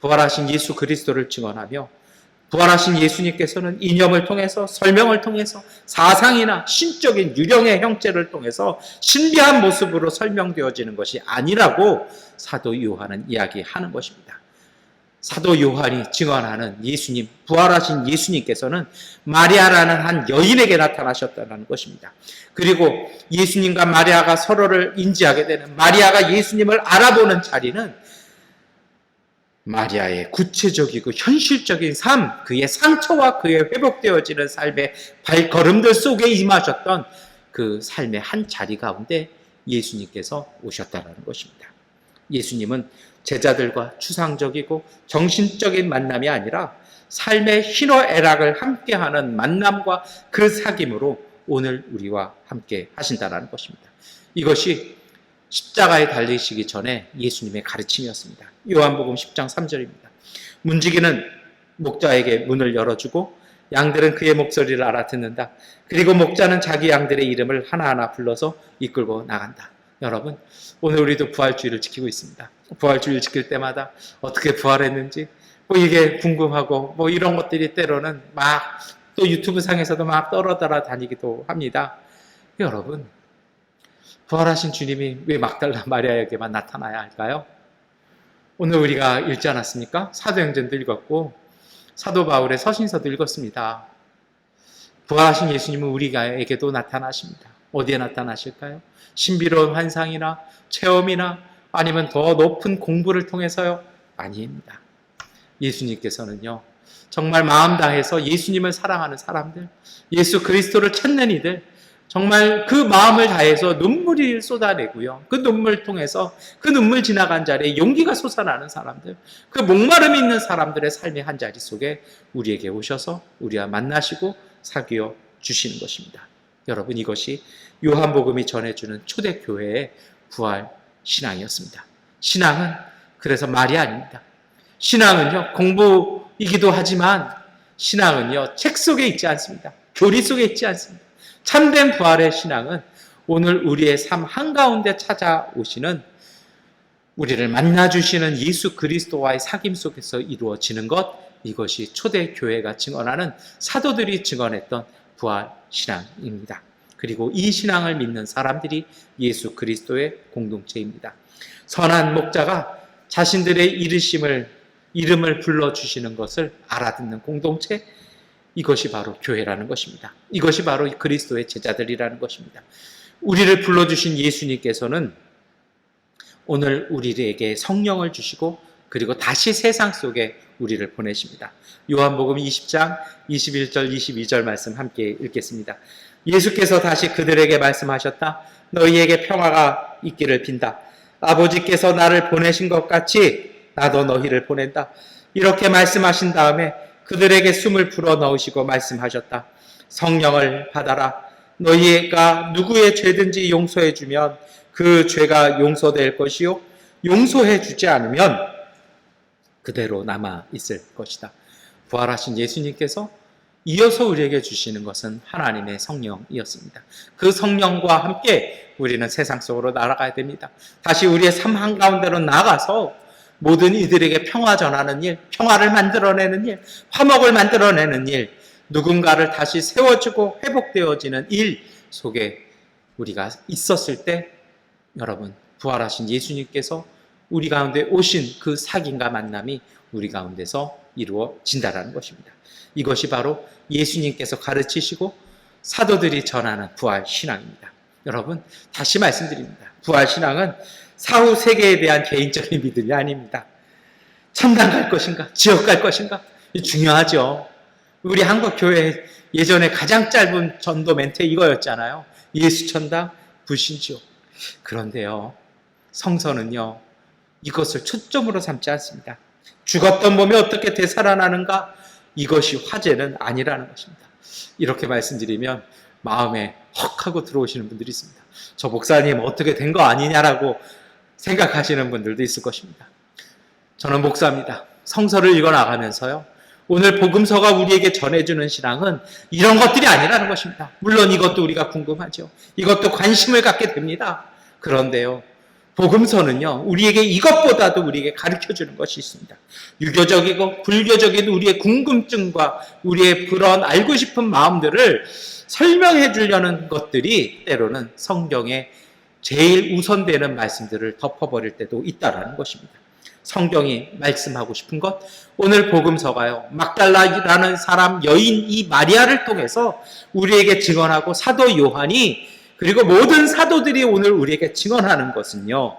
부활하신 예수 그리스도를 증언하며 부활하신 예수님께서는 이념을 통해서, 설명을 통해서, 사상이나 신적인 유령의 형체를 통해서 신비한 모습으로 설명되어지는 것이 아니라고 사도 요한은 이야기하는 것입니다. 사도 요한이 증언하는 예수님, 부활하신 예수님께서는 마리아라는 한 여인에게 나타나셨다는 것입니다. 그리고 예수님과 마리아가 서로를 인지하게 되는, 마리아가 예수님을 알아보는 자리는 마리아의 구체적이고 현실적인 삶, 그의 상처와 그의 회복되어지는 삶의 발걸음들 속에 임하셨던 그 삶의 한 자리 가운데 예수님께서 오셨다는 것입니다. 예수님은 제자들과 추상적이고 정신적인 만남이 아니라 삶의 희노애락을 함께하는 만남과 그 사귐으로 오늘 우리와 함께 하신다는 것입니다. 이것이 십자가에 달리시기 전에 예수님의 가르침이었습니다. 요한복음 10장 3절입니다. 문지기는 목자에게 문을 열어주고 양들은 그의 목소리를 알아듣는다. 그리고 목자는 자기 양들의 이름을 하나하나 불러서 이끌고 나간다. 여러분, 오늘 우리도 부활주의를 지키고 있습니다. 부활주의를 지킬 때마다 어떻게 부활했는지 이게 궁금하고 이런 것들이 때로는 막 또 유튜브 상에서도 막 떨어져 다니기도 합니다. 여러분, 부활하신 주님이 왜 막달라 마리아에게만 나타나야 할까요? 오늘 우리가 읽지 않았습니까? 사도행전도 읽었고 사도 바울의 서신서도 읽었습니다. 부활하신 예수님은 우리에게도 나타나십니다. 어디에 나타나실까요? 신비로운 환상이나 체험이나 아니면 더 높은 공부를 통해서요? 아닙니다. 예수님께서는요, 정말 마음 다해서 예수님을 사랑하는 사람들, 예수 그리스도를 찾는 이들, 정말 그 마음을 다해서 눈물을 쏟아내고요, 그 눈물 통해서 그 눈물 지나간 자리에 용기가 솟아나는 사람들, 그 목마름이 있는 사람들의 삶의 한 자리 속에 우리에게 오셔서 우리와 만나시고 사귀어 주시는 것입니다. 여러분, 이것이 요한복음이 전해주는 초대교회의 부활 신앙이었습니다. 신앙은 그래서 말이 아닙니다. 신앙은요, 공부이기도 하지만 신앙은요, 책 속에 있지 않습니다. 교리 속에 있지 않습니다. 참된 부활의 신앙은 오늘 우리의 삶 한가운데 찾아오시는, 우리를 만나주시는 예수 그리스도와의 사귐 속에서 이루어지는 것, 이것이 초대교회가 증언하는, 사도들이 증언했던 부활 신앙입니다. 그리고 이 신앙을 믿는 사람들이 예수 그리스도의 공동체입니다. 선한 목자가 자신들의 이름을 불러주시는 것을 알아듣는 공동체, 이것이 바로 교회라는 것입니다. 이것이 바로 그리스도의 제자들이라는 것입니다. 우리를 불러주신 예수님께서는 오늘 우리에게 성령을 주시고 그리고 다시 세상 속에 우리를 보내십니다. 요한복음 20장 21절 22절 말씀 함께 읽겠습니다. 예수께서 다시 그들에게 말씀하셨다. 너희에게 평화가 있기를 빈다. 아버지께서 나를 보내신 것 같이 나도 너희를 보낸다. 이렇게 말씀하신 다음에 그들에게 숨을 불어 넣으시고 말씀하셨다. 성령을 받아라. 너희가 누구의 죄든지 용서해 주면 그 죄가 용서될 것이요, 용서해 주지 않으면 그대로 남아 있을 것이다. 부활하신 예수님께서 이어서 우리에게 주시는 것은 하나님의 성령이었습니다. 그 성령과 함께 우리는 세상 속으로 날아가야 됩니다. 다시 우리의 삶 한가운데로 나가서 모든 이들에게 평화 전하는 일, 평화를 만들어내는 일, 화목을 만들어내는 일, 누군가를 다시 세워주고 회복되어지는 일 속에 우리가 있었을 때, 여러분, 부활하신 예수님께서 우리 가운데 오신 그 사귐과 만남이 우리 가운데서 이루어진다라는 것입니다. 이것이 바로 예수님께서 가르치시고 사도들이 전하는 부활신앙입니다. 여러분, 다시 말씀드립니다. 부활신앙은 사후 세계에 대한 개인적인 믿음이 아닙니다. 천당 갈 것인가? 지옥 갈 것인가? 중요하죠. 우리 한국교회 예전에 가장 짧은 전도 멘트 이거였잖아요. 예수 천당, 불신 지옥. 그런데요, 성서는요, 이것을 초점으로 삼지 않습니다. 죽었던 몸이 어떻게 되살아나는가? 이것이 화제는 아니라는 것입니다. 이렇게 말씀드리면 마음에 헉 하고 들어오시는 분들이 있습니다. 저 목사님 어떻게 된 거 아니냐라고 생각하시는 분들도 있을 것입니다. 저는 목사입니다. 성서를 읽어나가면서요, 오늘 복음서가 우리에게 전해주는 신앙은 이런 것들이 아니라는 것입니다. 물론 이것도 우리가 궁금하죠. 이것도 관심을 갖게 됩니다. 그런데요, 복음서는요, 우리에게 이것보다도 우리에게 가르쳐주는 것이 있습니다. 유교적이고 불교적인 우리의 궁금증과 우리의 그런 알고 싶은 마음들을 설명해 주려는 것들이 때로는 성경에 제일 우선되는 말씀들을 덮어버릴 때도 있다라는 것입니다. 성경이 말씀하고 싶은 것, 오늘 복음서가요, 막달라라는 사람 여인 이 마리아를 통해서 우리에게 증언하고 사도 요한이 그리고 모든 사도들이 오늘 우리에게 증언하는 것은요,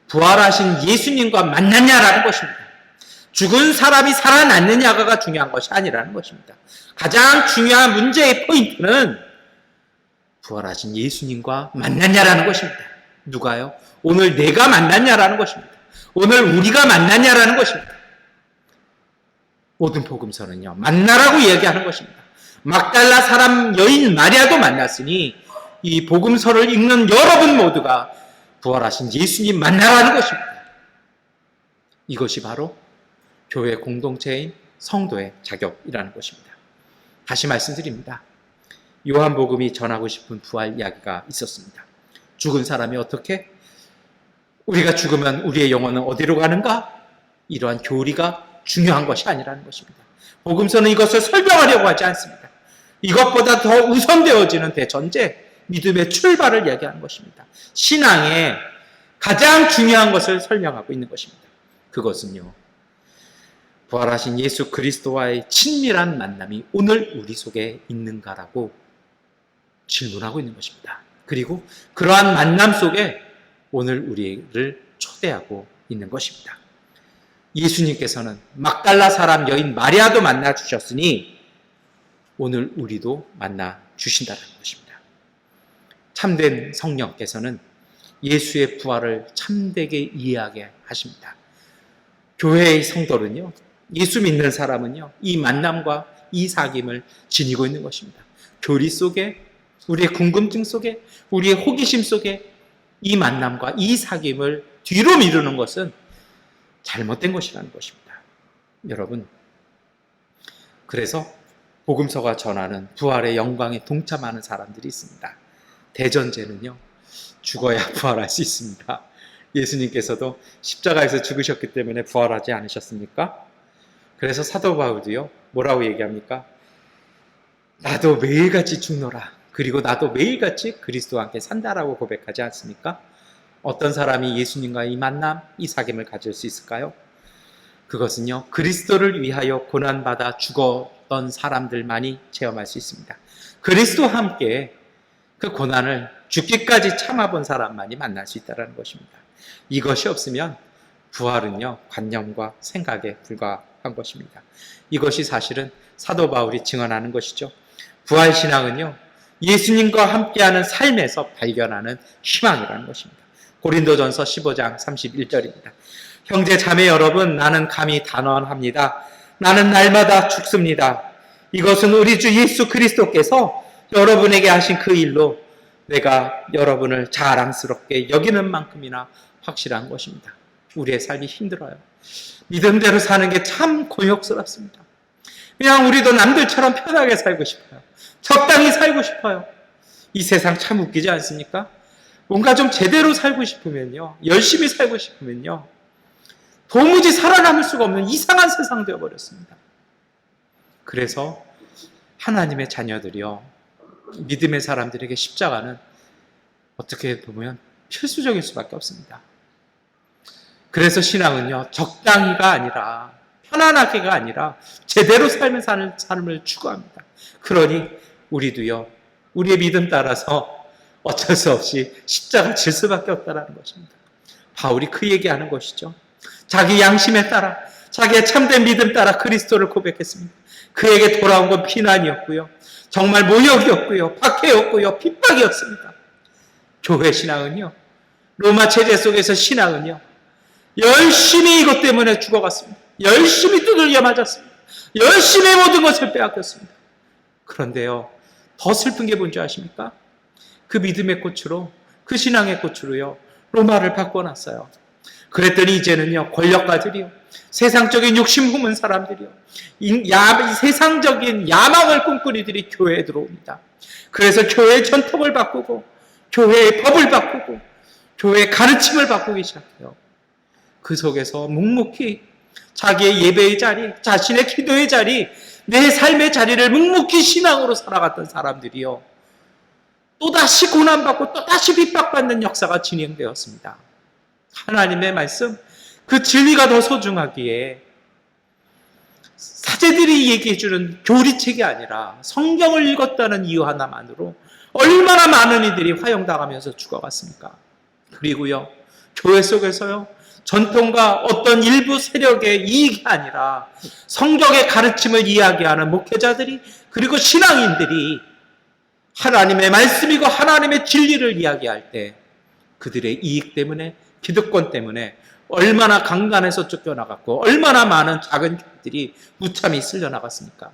부활하신 예수님과 만났냐라는 것입니다. 죽은 사람이 살아났느냐가 중요한 것이 아니라는 것입니다. 가장 중요한 문제의 포인트는 부활하신 예수님과 만났냐라는 것입니다. 누가요? 오늘 내가 만났냐라는 것입니다. 오늘 우리가 만났냐라는 것입니다. 모든 복음서는요, 만나라고 이야기하는 것입니다. 막달라 사람 여인 마리아도 만났으니 이 복음서를 읽는 여러분 모두가 부활하신 예수님 만나라는 것입니다. 이것이 바로 교회 공동체인 성도의 자격이라는 것입니다. 다시 말씀드립니다. 요한복음이 전하고 싶은 부활 이야기가 있었습니다. 죽은 사람이 어떻게? 우리가 죽으면 우리의 영혼은 어디로 가는가? 이러한 교리가 중요한 것이 아니라는 것입니다. 복음서는 이것을 설명하려고 하지 않습니다. 이것보다 더 우선되어지는 대전제, 믿음의 출발을 이야기하는 것입니다. 신앙의 가장 중요한 것을 설명하고 있는 것입니다. 그것은요, 부활하신 예수 그리스도와의 친밀한 만남이 오늘 우리 속에 있는가라고 질문하고 있는 것입니다. 그리고 그러한 만남 속에 오늘 우리를 초대하고 있는 것입니다. 예수님께서는 막달라 사람 여인 마리아도 만나 주셨으니 오늘 우리도 만나 주신다는 것입니다. 참된 성령께서는 예수의 부활을 참되게 이해하게 하십니다. 교회의 성도는요, 예수 믿는 사람은요, 이 만남과 이 사귐을 지니고 있는 것입니다. 교리 속에, 우리의 궁금증 속에, 우리의 호기심 속에 이 만남과 이 사귐을 뒤로 미루는 것은 잘못된 것이라는 것입니다. 여러분, 그래서 복음서가 전하는 부활의 영광에 동참하는 사람들이 있습니다. 대전제는요, 죽어야 부활할 수 있습니다. 예수님께서도 십자가에서 죽으셨기 때문에 부활하지 않으셨습니까? 그래서 사도 바울도요, 뭐라고 얘기합니까? 나도 매일같이 죽노라. 그리고 나도 매일같이 그리스도와 함께 산다라고 고백하지 않습니까? 어떤 사람이 예수님과 이 만남, 이 사귐을 가질 수 있을까요? 그것은요, 그리스도를 위하여 고난받아 죽었던 사람들만이 체험할 수 있습니다. 그리스도와 함께 그 고난을 죽기까지 참아본 사람만이 만날 수 있다는 것입니다. 이것이 없으면 부활은요, 관념과 생각에 불과한 것입니다. 이것이 사실은 사도 바울이 증언하는 것이죠. 부활신앙은요, 예수님과 함께하는 삶에서 발견하는 희망이라는 것입니다. 고린도전서 15장 31절입니다. 형제 자매 여러분, 나는 감히 단언합니다. 나는 날마다 죽습니다. 이것은 우리 주 예수 그리스도께서 여러분에게 하신 그 일로 내가 여러분을 자랑스럽게 여기는 만큼이나 확실한 것입니다. 우리의 삶이 힘들어요. 믿음대로 사는 게 참 곤욕스럽습니다. 그냥 우리도 남들처럼 편하게 살고 싶어요. 적당히 살고 싶어요. 이 세상 참 웃기지 않습니까? 뭔가 좀 제대로 살고 싶으면요, 열심히 살고 싶으면요, 도무지 살아남을 수가 없는 이상한 세상 되어버렸습니다. 그래서 하나님의 자녀들이요, 믿음의 사람들에게 십자가는 어떻게 보면 필수적일 수밖에 없습니다. 그래서 신앙은요, 적당히가 아니라, 편안하게가 아니라 제대로 삶을 사는 삶을 추구합니다. 그러니 우리도요, 우리의 믿음 따라서 어쩔 수 없이 십자가 질 수밖에 없다는 것입니다. 바울이 그 얘기하는 것이죠. 자기 양심에 따라, 자기의 참된 믿음 따라 그리스도를 고백했습니다. 그에게 돌아온 건 비난이었고요, 정말 모욕이었고요, 박해였고요, 핍박이었습니다. 교회 신앙은요, 로마 체제 속에서 신앙은요, 열심히 이것 때문에 죽어갔습니다. 열심히 두들겨 맞았습니다. 열심히 모든 것을 빼앗겼습니다. 그런데요, 더 슬픈 게 뭔지 아십니까? 그 믿음의 꽃으로, 그 신앙의 꽃으로요, 로마를 바꿔놨어요. 그랬더니 이제는요, 권력가들이요, 세상적인 욕심 품은 사람들이요, 세상적인 야망을 꿈꾼 이들이 교회에 들어옵니다. 그래서 교회의 전통을 바꾸고, 교회의 법을 바꾸고, 교회의 가르침을 바꾸기 시작해요. 그 속에서 묵묵히 자기의 예배의 자리, 자신의 기도의 자리, 내 삶의 자리를 묵묵히 신앙으로 살아갔던 사람들이요, 또다시 고난받고 또다시 핍박받는 역사가 진행되었습니다. 하나님의 말씀, 그 진리가 더 소중하기에 사제들이 얘기해주는 교리책이 아니라 성경을 읽었다는 이유 하나만으로 얼마나 많은 이들이 화형당하면서 죽어갔습니까? 그리고요, 교회 속에서요, 전통과 어떤 일부 세력의 이익이 아니라 성경의 가르침을 이야기하는 목회자들이, 그리고 신앙인들이 하나님의 말씀이고 하나님의 진리를 이야기할 때 그들의 이익 때문에, 기득권 때문에 얼마나 강간에서 쫓겨나갔고 얼마나 많은 작은 교회들이 무참히 쓸려나갔습니까?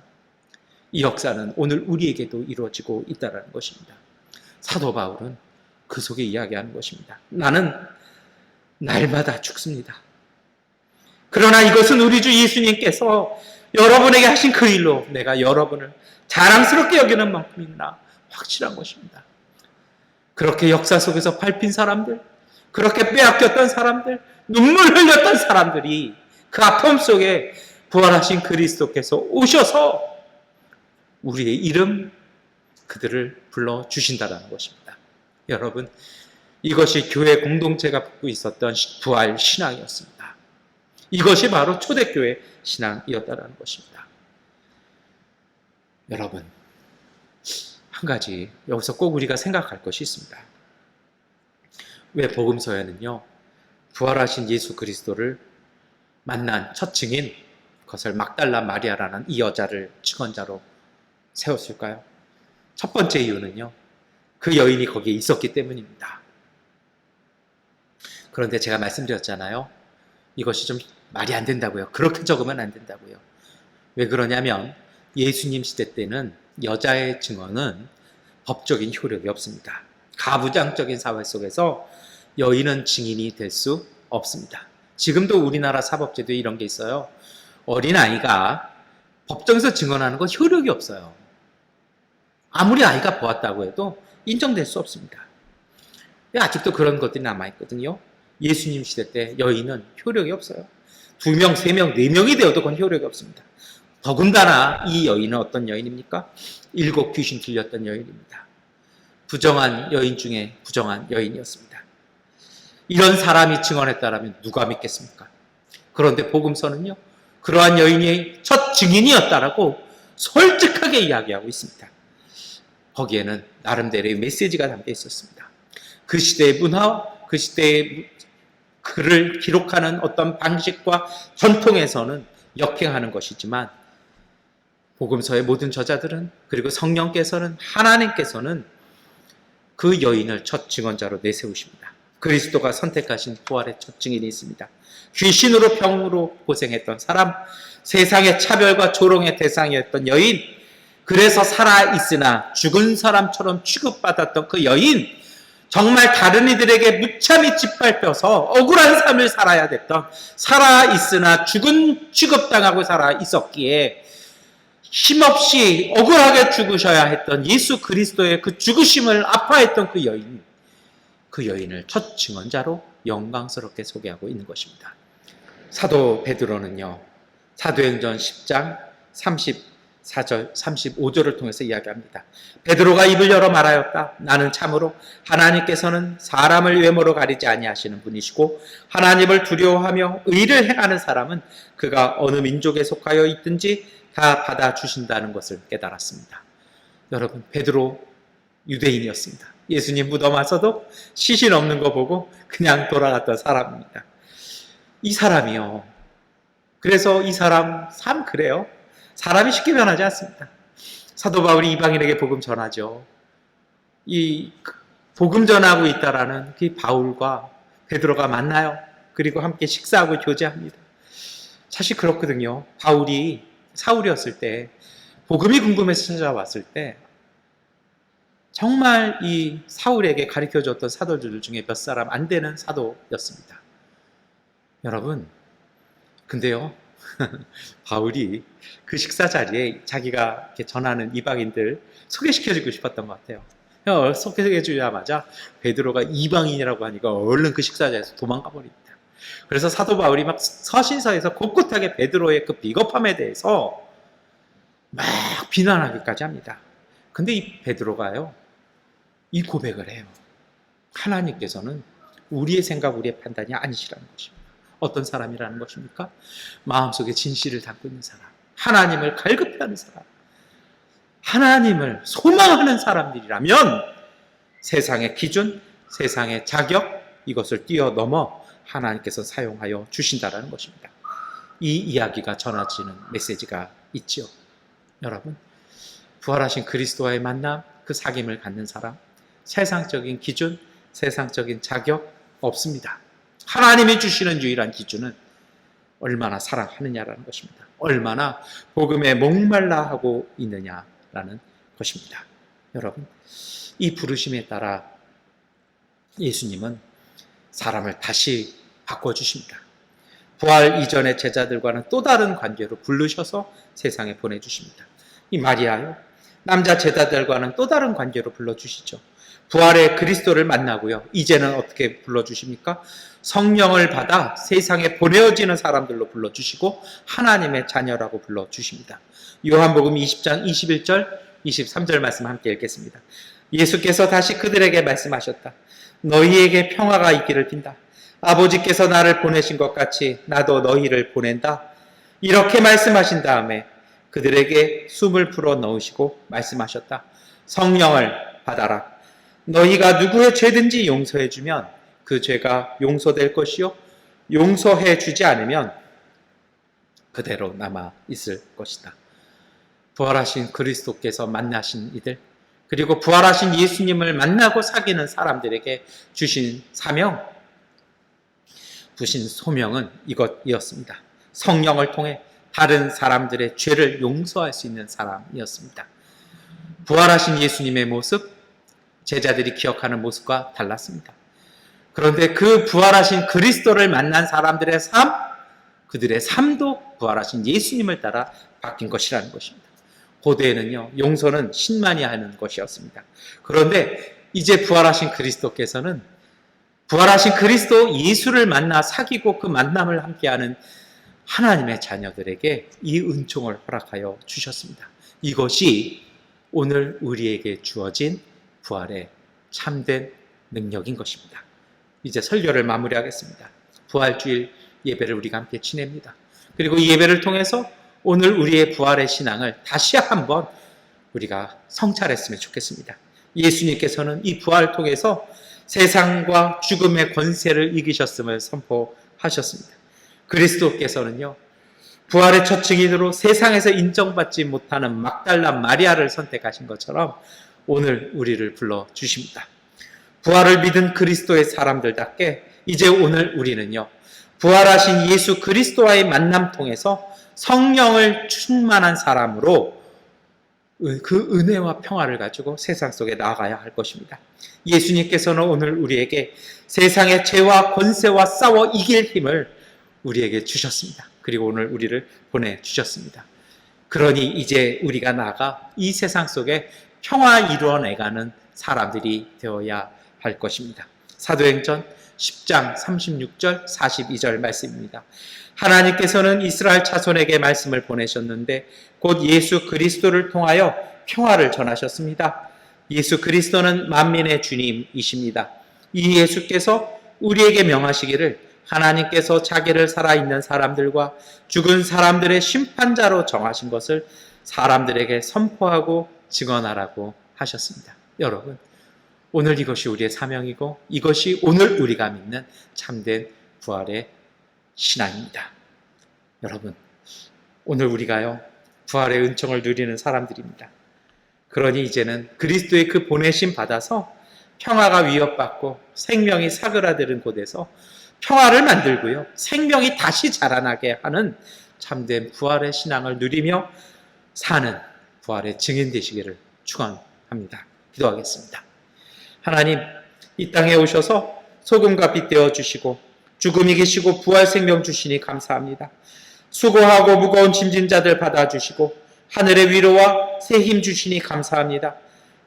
이 역사는 오늘 우리에게도 이루어지고 있다는 것입니다. 사도 바울은 그 속에 이야기하는 것입니다. 나는 날마다 죽습니다. 그러나 이것은 우리 주 예수님께서 여러분에게 하신 그 일로 내가 여러분을 자랑스럽게 여기는 만큼이나 확실한 것입니다. 그렇게 역사 속에서 밟힌 사람들, 그렇게 빼앗겼던 사람들, 눈물 흘렸던 사람들이 그 아픔 속에 부활하신 그리스도께서 오셔서 우리의 이름, 그들을 불러주신다는 것입니다. 여러분, 이것이 교회 공동체가 붙고 있었던 부활 신앙이었습니다. 이것이 바로 초대교회 신앙이었다는 것입니다. 여러분, 한 가지 여기서 꼭 우리가 생각할 것이 있습니다. 왜 복음서에는요, 부활하신 예수 그리스도를 만난 첫 증인, 그것을 막달라 마리아라는 이 여자를 증언자로 세웠을까요? 첫 번째 이유는요, 그 여인이 거기에 있었기 때문입니다. 그런데 제가 말씀드렸잖아요, 이것이 좀 말이 안 된다고요. 그렇게 적으면 안 된다고요. 왜 그러냐면 예수님 시대 때는 여자의 증언은 법적인 효력이 없습니다. 가부장적인 사회 속에서 여인은 증인이 될 수 없습니다. 지금도 우리나라 사법제도에 이런 게 있어요. 어린아이가 법정에서 증언하는 건 효력이 없어요. 아무리 아이가 보았다고 해도 인정될 수 없습니다. 아직도 그런 것들이 남아있거든요. 예수님 시대 때 여인은 효력이 없어요. 2명, 3명, 4명이 되어도 그건 효력이 없습니다. 더군다나 이 여인은 어떤 여인입니까? 7 귀신 들렸던 여인입니다. 부정한 여인 중에 부정한 여인이었습니다. 이런 사람이 증언했다라면 누가 믿겠습니까? 그런데 복음서는요, 그러한 여인이 첫 증인이었다라고 솔직하게 이야기하고 있습니다. 거기에는 나름대로의 메시지가 담겨 있었습니다. 그 시대의 문화, 그 시대의 글을 기록하는 어떤 방식과 전통에서는 역행하는 것이지만 복음서의 모든 저자들은, 그리고 성령께서는, 하나님께서는 그 여인을 첫 증언자로 내세우십니다. 그리스도가 선택하신 부활의 첫 증인이 있습니다. 귀신으로 병으로 고생했던 사람, 세상의 차별과 조롱의 대상이었던 여인, 그래서 살아있으나 죽은 사람처럼 취급받았던 그 여인, 정말 다른 이들에게 무참히 짓밟혀서 억울한 삶을 살아야 됐던, 살아있으나 죽은 취급당하고 살아있었기에 힘없이 억울하게 죽으셔야 했던 예수 그리스도의 그 죽으심을 아파했던 그 여인, 그 여인을 첫 증언자로 영광스럽게 소개하고 있는 것입니다. 사도 베드로는요, 사도행전 10장 34절, 35절을 통해서 이야기합니다. 베드로가 입을 열어 말하였다. 나는 참으로 하나님께서는 사람을 외모로 가리지 아니하시는 분이시고 하나님을 두려워하며 의를 행하는 사람은 그가 어느 민족에 속하여 있든지 다 받아주신다는 것을 깨달았습니다. 여러분, 베드로 유대인이었습니다. 예수님 무덤 와서도 시신 없는 거 보고 그냥 돌아갔던 사람입니다. 이 사람이요, 그래서 이 사람 참 그래요. 사람이 쉽게 변하지 않습니다. 사도 바울이 이방인에게 복음 전하죠. 이 복음 전하고 있다라는 그 바울과 베드로가 만나요. 그리고 함께 식사하고 교제합니다. 사실 그렇거든요. 바울이 사울이었을 때, 복음이 궁금해서 찾아왔을 때 정말 이 사울에게 가르쳐줬던 사도들 중에 몇 사람 안 되는 사도였습니다. 여러분, 근데요, 바울이 그 식사 자리에 자기가 이렇게 전하는 이방인들 소개시켜주고 싶었던 것 같아요. 소개해주자마자 베드로가 이방인이라고 하니까 얼른 그 식사 자리에서 도망가 버립니다. 그래서 사도 바울이 막 서신서에서 꼿꼿하게 베드로의 그 비겁함에 대해서 막 비난하기까지 합니다. 근데 이 베드로가요, 이 고백을 해요. 하나님께서는 우리의 생각, 우리의 판단이 아니시라는 것입니다. 어떤 사람이라는 것입니까? 마음속에 진실을 담고 있는 사람, 하나님을 갈급해하는 사람, 하나님을 소망하는 사람들이라면 세상의 기준, 세상의 자격, 이것을 뛰어넘어 하나님께서 사용하여 주신다라는 것입니다. 이 이야기가 전해지는 메시지가 있지요. 여러분, 부활하신 그리스도와의 만남, 그 사귐을 갖는 사람, 세상적인 기준, 세상적인 자격 없습니다. 하나님이 주시는 유일한 기준은 얼마나 사랑하느냐라는 것입니다. 얼마나 복음에 목말라 하고 있느냐라는 것입니다. 여러분, 이 부르심에 따라 예수님은 사람을 다시 바꿔주십니다. 부활 이전의 제자들과는 또 다른 관계로 부르셔서 세상에 보내주십니다. 이 마리아요, 남자 제자들과는 또 다른 관계로 불러주시죠. 부활의 그리스도를 만나고요, 이제는 어떻게 불러주십니까? 성령을 받아 세상에 보내어지는 사람들로 불러주시고 하나님의 자녀라고 불러주십니다. 요한복음 20장 21절 23절 말씀 함께 읽겠습니다. 예수께서 다시 그들에게 말씀하셨다. 너희에게 평화가 있기를 빈다. 아버지께서 나를 보내신 것 같이 나도 너희를 보낸다. 이렇게 말씀하신 다음에 그들에게 숨을 불어 넣으시고 말씀하셨다. 성령을 받아라. 너희가 누구의 죄든지 용서해 주면 그 죄가 용서될 것이요, 용서해 주지 않으면 그대로 남아 있을 것이다. 부활하신 그리스도께서 만나신 이들, 그리고 부활하신 예수님을 만나고 사귀는 사람들에게 주신 사명, 주신 소명은 이것이었습니다. 성령을 통해 다른 사람들의 죄를 용서할 수 있는 사람이었습니다. 부활하신 예수님의 모습, 제자들이 기억하는 모습과 달랐습니다. 그런데 그 부활하신 그리스도를 만난 사람들의 삶, 그들의 삶도 부활하신 예수님을 따라 바뀐 것이라는 것입니다. 고대에는요, 용서는 신만이 하는 것이었습니다. 그런데 이제 부활하신 그리스도께서는 부활하신 그리스도 예수를 만나 사귀고 그 만남을 함께하는 하나님의 자녀들에게 이 은총을 허락하여 주셨습니다. 이것이 오늘 우리에게 주어진 부활의 참된 능력인 것입니다. 이제 설교를 마무리하겠습니다. 부활주일 예배를 우리가 함께 지냅니다. 그리고 이 예배를 통해서 오늘 우리의 부활의 신앙을 다시 한번 우리가 성찰했으면 좋겠습니다. 예수님께서는 이 부활을 통해서 세상과 죽음의 권세를 이기셨음을 선포하셨습니다. 그리스도께서는요, 부활의 첫 증인으로 세상에서 인정받지 못하는 막달라 마리아를 선택하신 것처럼 오늘 우리를 불러주십니다. 부활을 믿은 그리스도의 사람들답게 이제 오늘 우리는요, 부활하신 예수 그리스도와의 만남 통해서 성령을 충만한 사람으로 그 은혜와 평화를 가지고 세상 속에 나아가야 할 것입니다. 예수님께서는 오늘 우리에게 세상의 죄와 권세와 싸워 이길 힘을 우리에게 주셨습니다. 그리고 오늘 우리를 보내주셨습니다. 그러니 이제 우리가 나아가 이 세상 속에 평화 이루어내가는 사람들이 되어야 할 것입니다. 사도행전 10장 36절 42절 말씀입니다. 하나님께서는 이스라엘 자손에게 말씀을 보내셨는데 곧 예수 그리스도를 통하여 평화를 전하셨습니다. 예수 그리스도는 만민의 주님이십니다. 이 예수께서 우리에게 명하시기를 하나님께서 자기를 살아있는 사람들과 죽은 사람들의 심판자로 정하신 것을 사람들에게 선포하고 증언하라고 하셨습니다. 여러분, 오늘 이것이 우리의 사명이고 이것이 오늘 우리가 믿는 참된 부활의 신앙입니다. 여러분, 오늘 우리가요, 부활의 은총을 누리는 사람들입니다. 그러니 이제는 그리스도의 그 보내심 받아서 평화가 위협받고 생명이 사그라드는 곳에서 평화를 만들고요, 생명이 다시 자라나게 하는 참된 부활의 신앙을 누리며 사는 부활의 증인 되시기를 축원합니다. 기도하겠습니다. 하나님, 이 땅에 오셔서 소금과 빛 되어 주시고 죽음 이기시고 부활 생명 주시니 감사합니다. 수고하고 무거운 짐진 자들 받아주시고 하늘의 위로와 새 힘 주시니 감사합니다.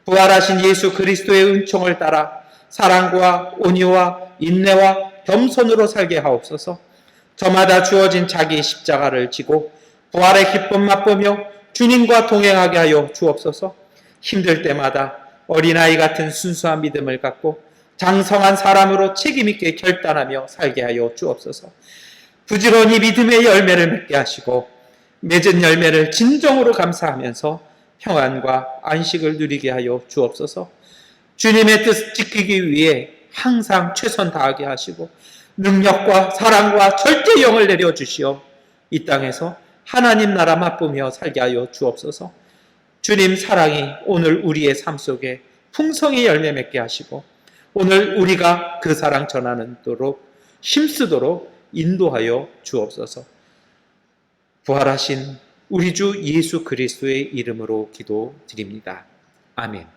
부활하신 예수 그리스도의 은총을 따라 사랑과 온유와 인내와 겸손으로 살게 하옵소서. 저마다 주어진 자기 십자가를 지고 부활의 기쁨 맛보며 주님과 동행하게 하여 주옵소서. 힘들 때마다 어린아이 같은 순수한 믿음을 갖고 장성한 사람으로 책임있게 결단하며 살게 하여 주옵소서. 부지런히 믿음의 열매를 맺게 하시고 맺은 열매를 진정으로 감사하면서 평안과 안식을 누리게 하여 주옵소서. 주님의 뜻 지키기 위해 항상 최선 다하게 하시고 능력과 사랑과 절대 영을 내려주시어 이 땅에서 하나님 나라 맛보며 살게 하여 주옵소서. 주님 사랑이 오늘 우리의 삶 속에 풍성히 열매 맺게 하시고 오늘 우리가 그 사랑 전하는 도록 힘쓰도록 인도하여 주옵소서. 부활하신 우리 주 예수 그리스도의 이름으로 기도드립니다. 아멘.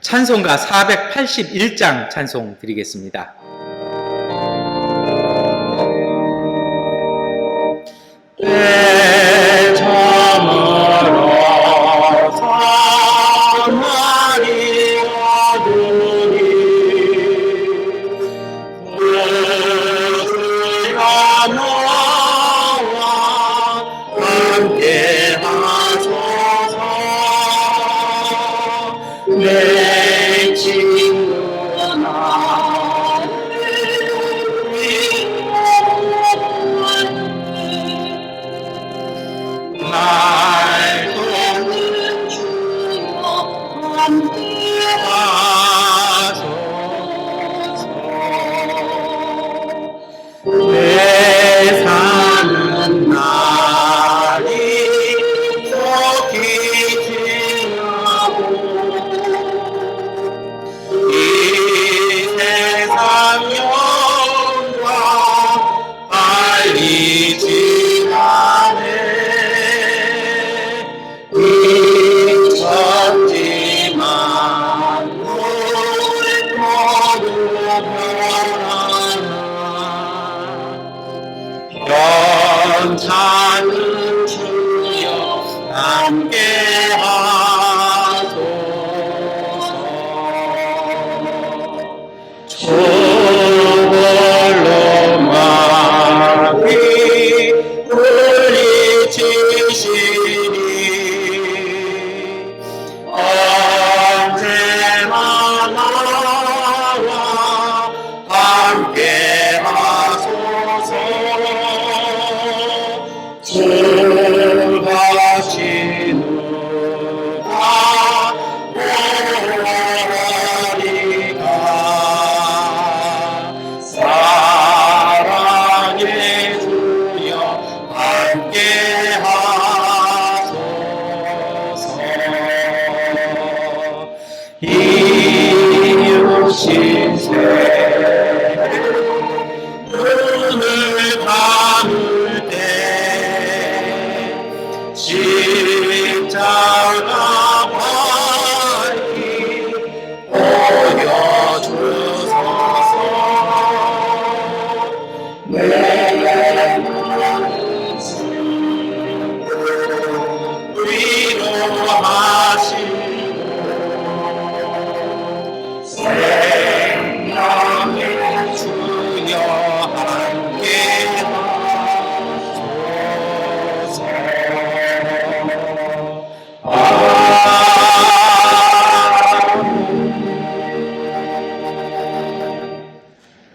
찬송가 481장 찬송 드리겠습니다. 내 참으로 사랑이 어두니 그가 나와 함께 하소서. 내 친구나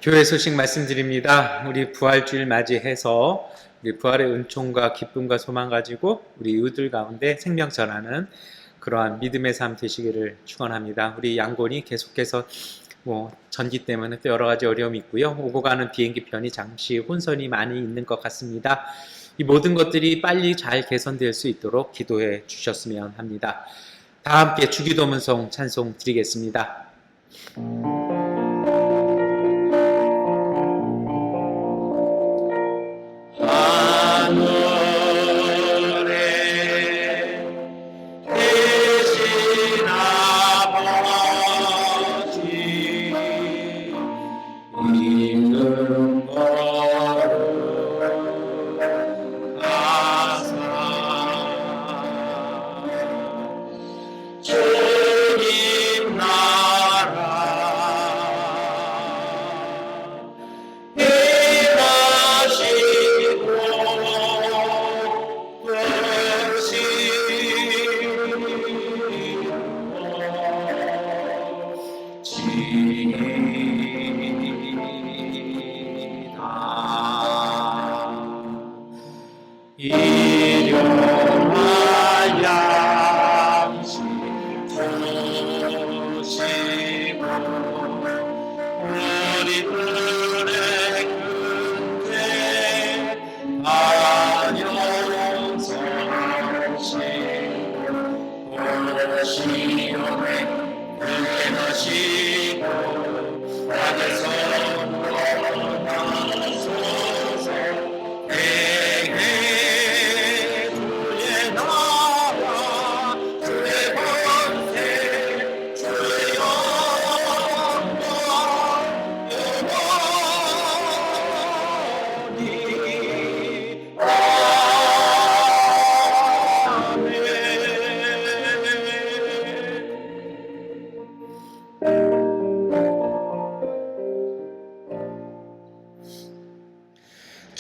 교회 소식 말씀드립니다. 우리 부활주일 맞이해서 우리 부활의 은총과 기쁨과 소망 가지고 우리 이웃들 가운데 생명 전하는 그러한 믿음의 삶 되시기를 축원합니다. 우리 양곤이 계속해서 전기 때문에 또 여러 가지 어려움이 있고요. 오고 가는 비행기 편이 잠시 혼선이 많이 있는 것 같습니다. 이 모든 것들이 빨리 잘 개선될 수 있도록 기도해 주셨으면 합니다. 다 함께 주기도문송 찬송 드리겠습니다.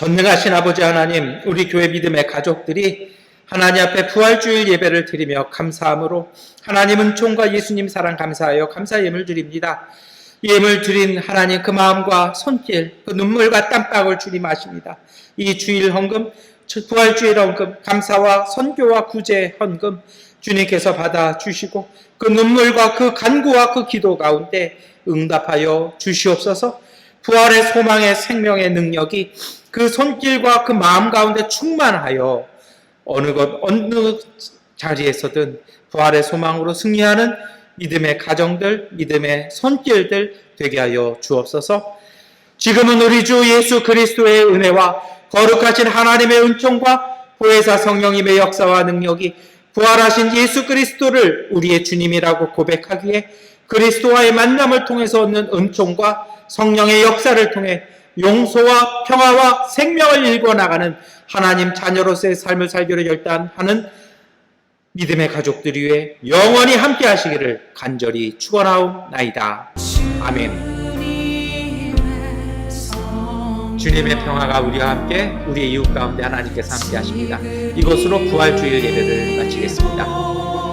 전능하신 아버지 하나님, 우리 교회 믿음의 가족들이 하나님 앞에 부활주일 예배를 드리며 감사함으로 하나님 은총과 예수님 사랑 감사하여 감사 예물 드립니다. 예물 드린 하나님 그 마음과 손길, 그 눈물과 땀방울 주님 아십니다. 이 주일 헌금, 부활주일 헌금, 감사와 선교와 구제 헌금 주님께서 받아주시고 그 눈물과 그 간구와 그 기도 가운데 응답하여 주시옵소서. 부활의 소망의 생명의 능력이 그 손길과 그 마음 가운데 충만하여 어느 자리에서든 부활의 소망으로 승리하는 믿음의 가정들, 믿음의 손길들 되게 하여 주옵소서. 지금은 우리 주 예수 그리스도의 은혜와 거룩하신 하나님의 은총과 보혜사 성령님의 역사와 능력이 부활하신 예수 그리스도를 우리의 주님이라고 고백하기에 그리스도와의 만남을 통해서 얻는 은총과 성령의 역사를 통해 용서와 평화와 생명을 일궈나가는 하나님 자녀로서의 삶을 살기로 결단하는 믿음의 가족들 위해 영원히 함께 하시기를 간절히 축원하옵나이다. 아멘. 주님의 평화가 우리와 함께 우리의 이웃 가운데 하나님께서 함께 하십니다. 이것으로 부활주일 예배를 마치겠습니다.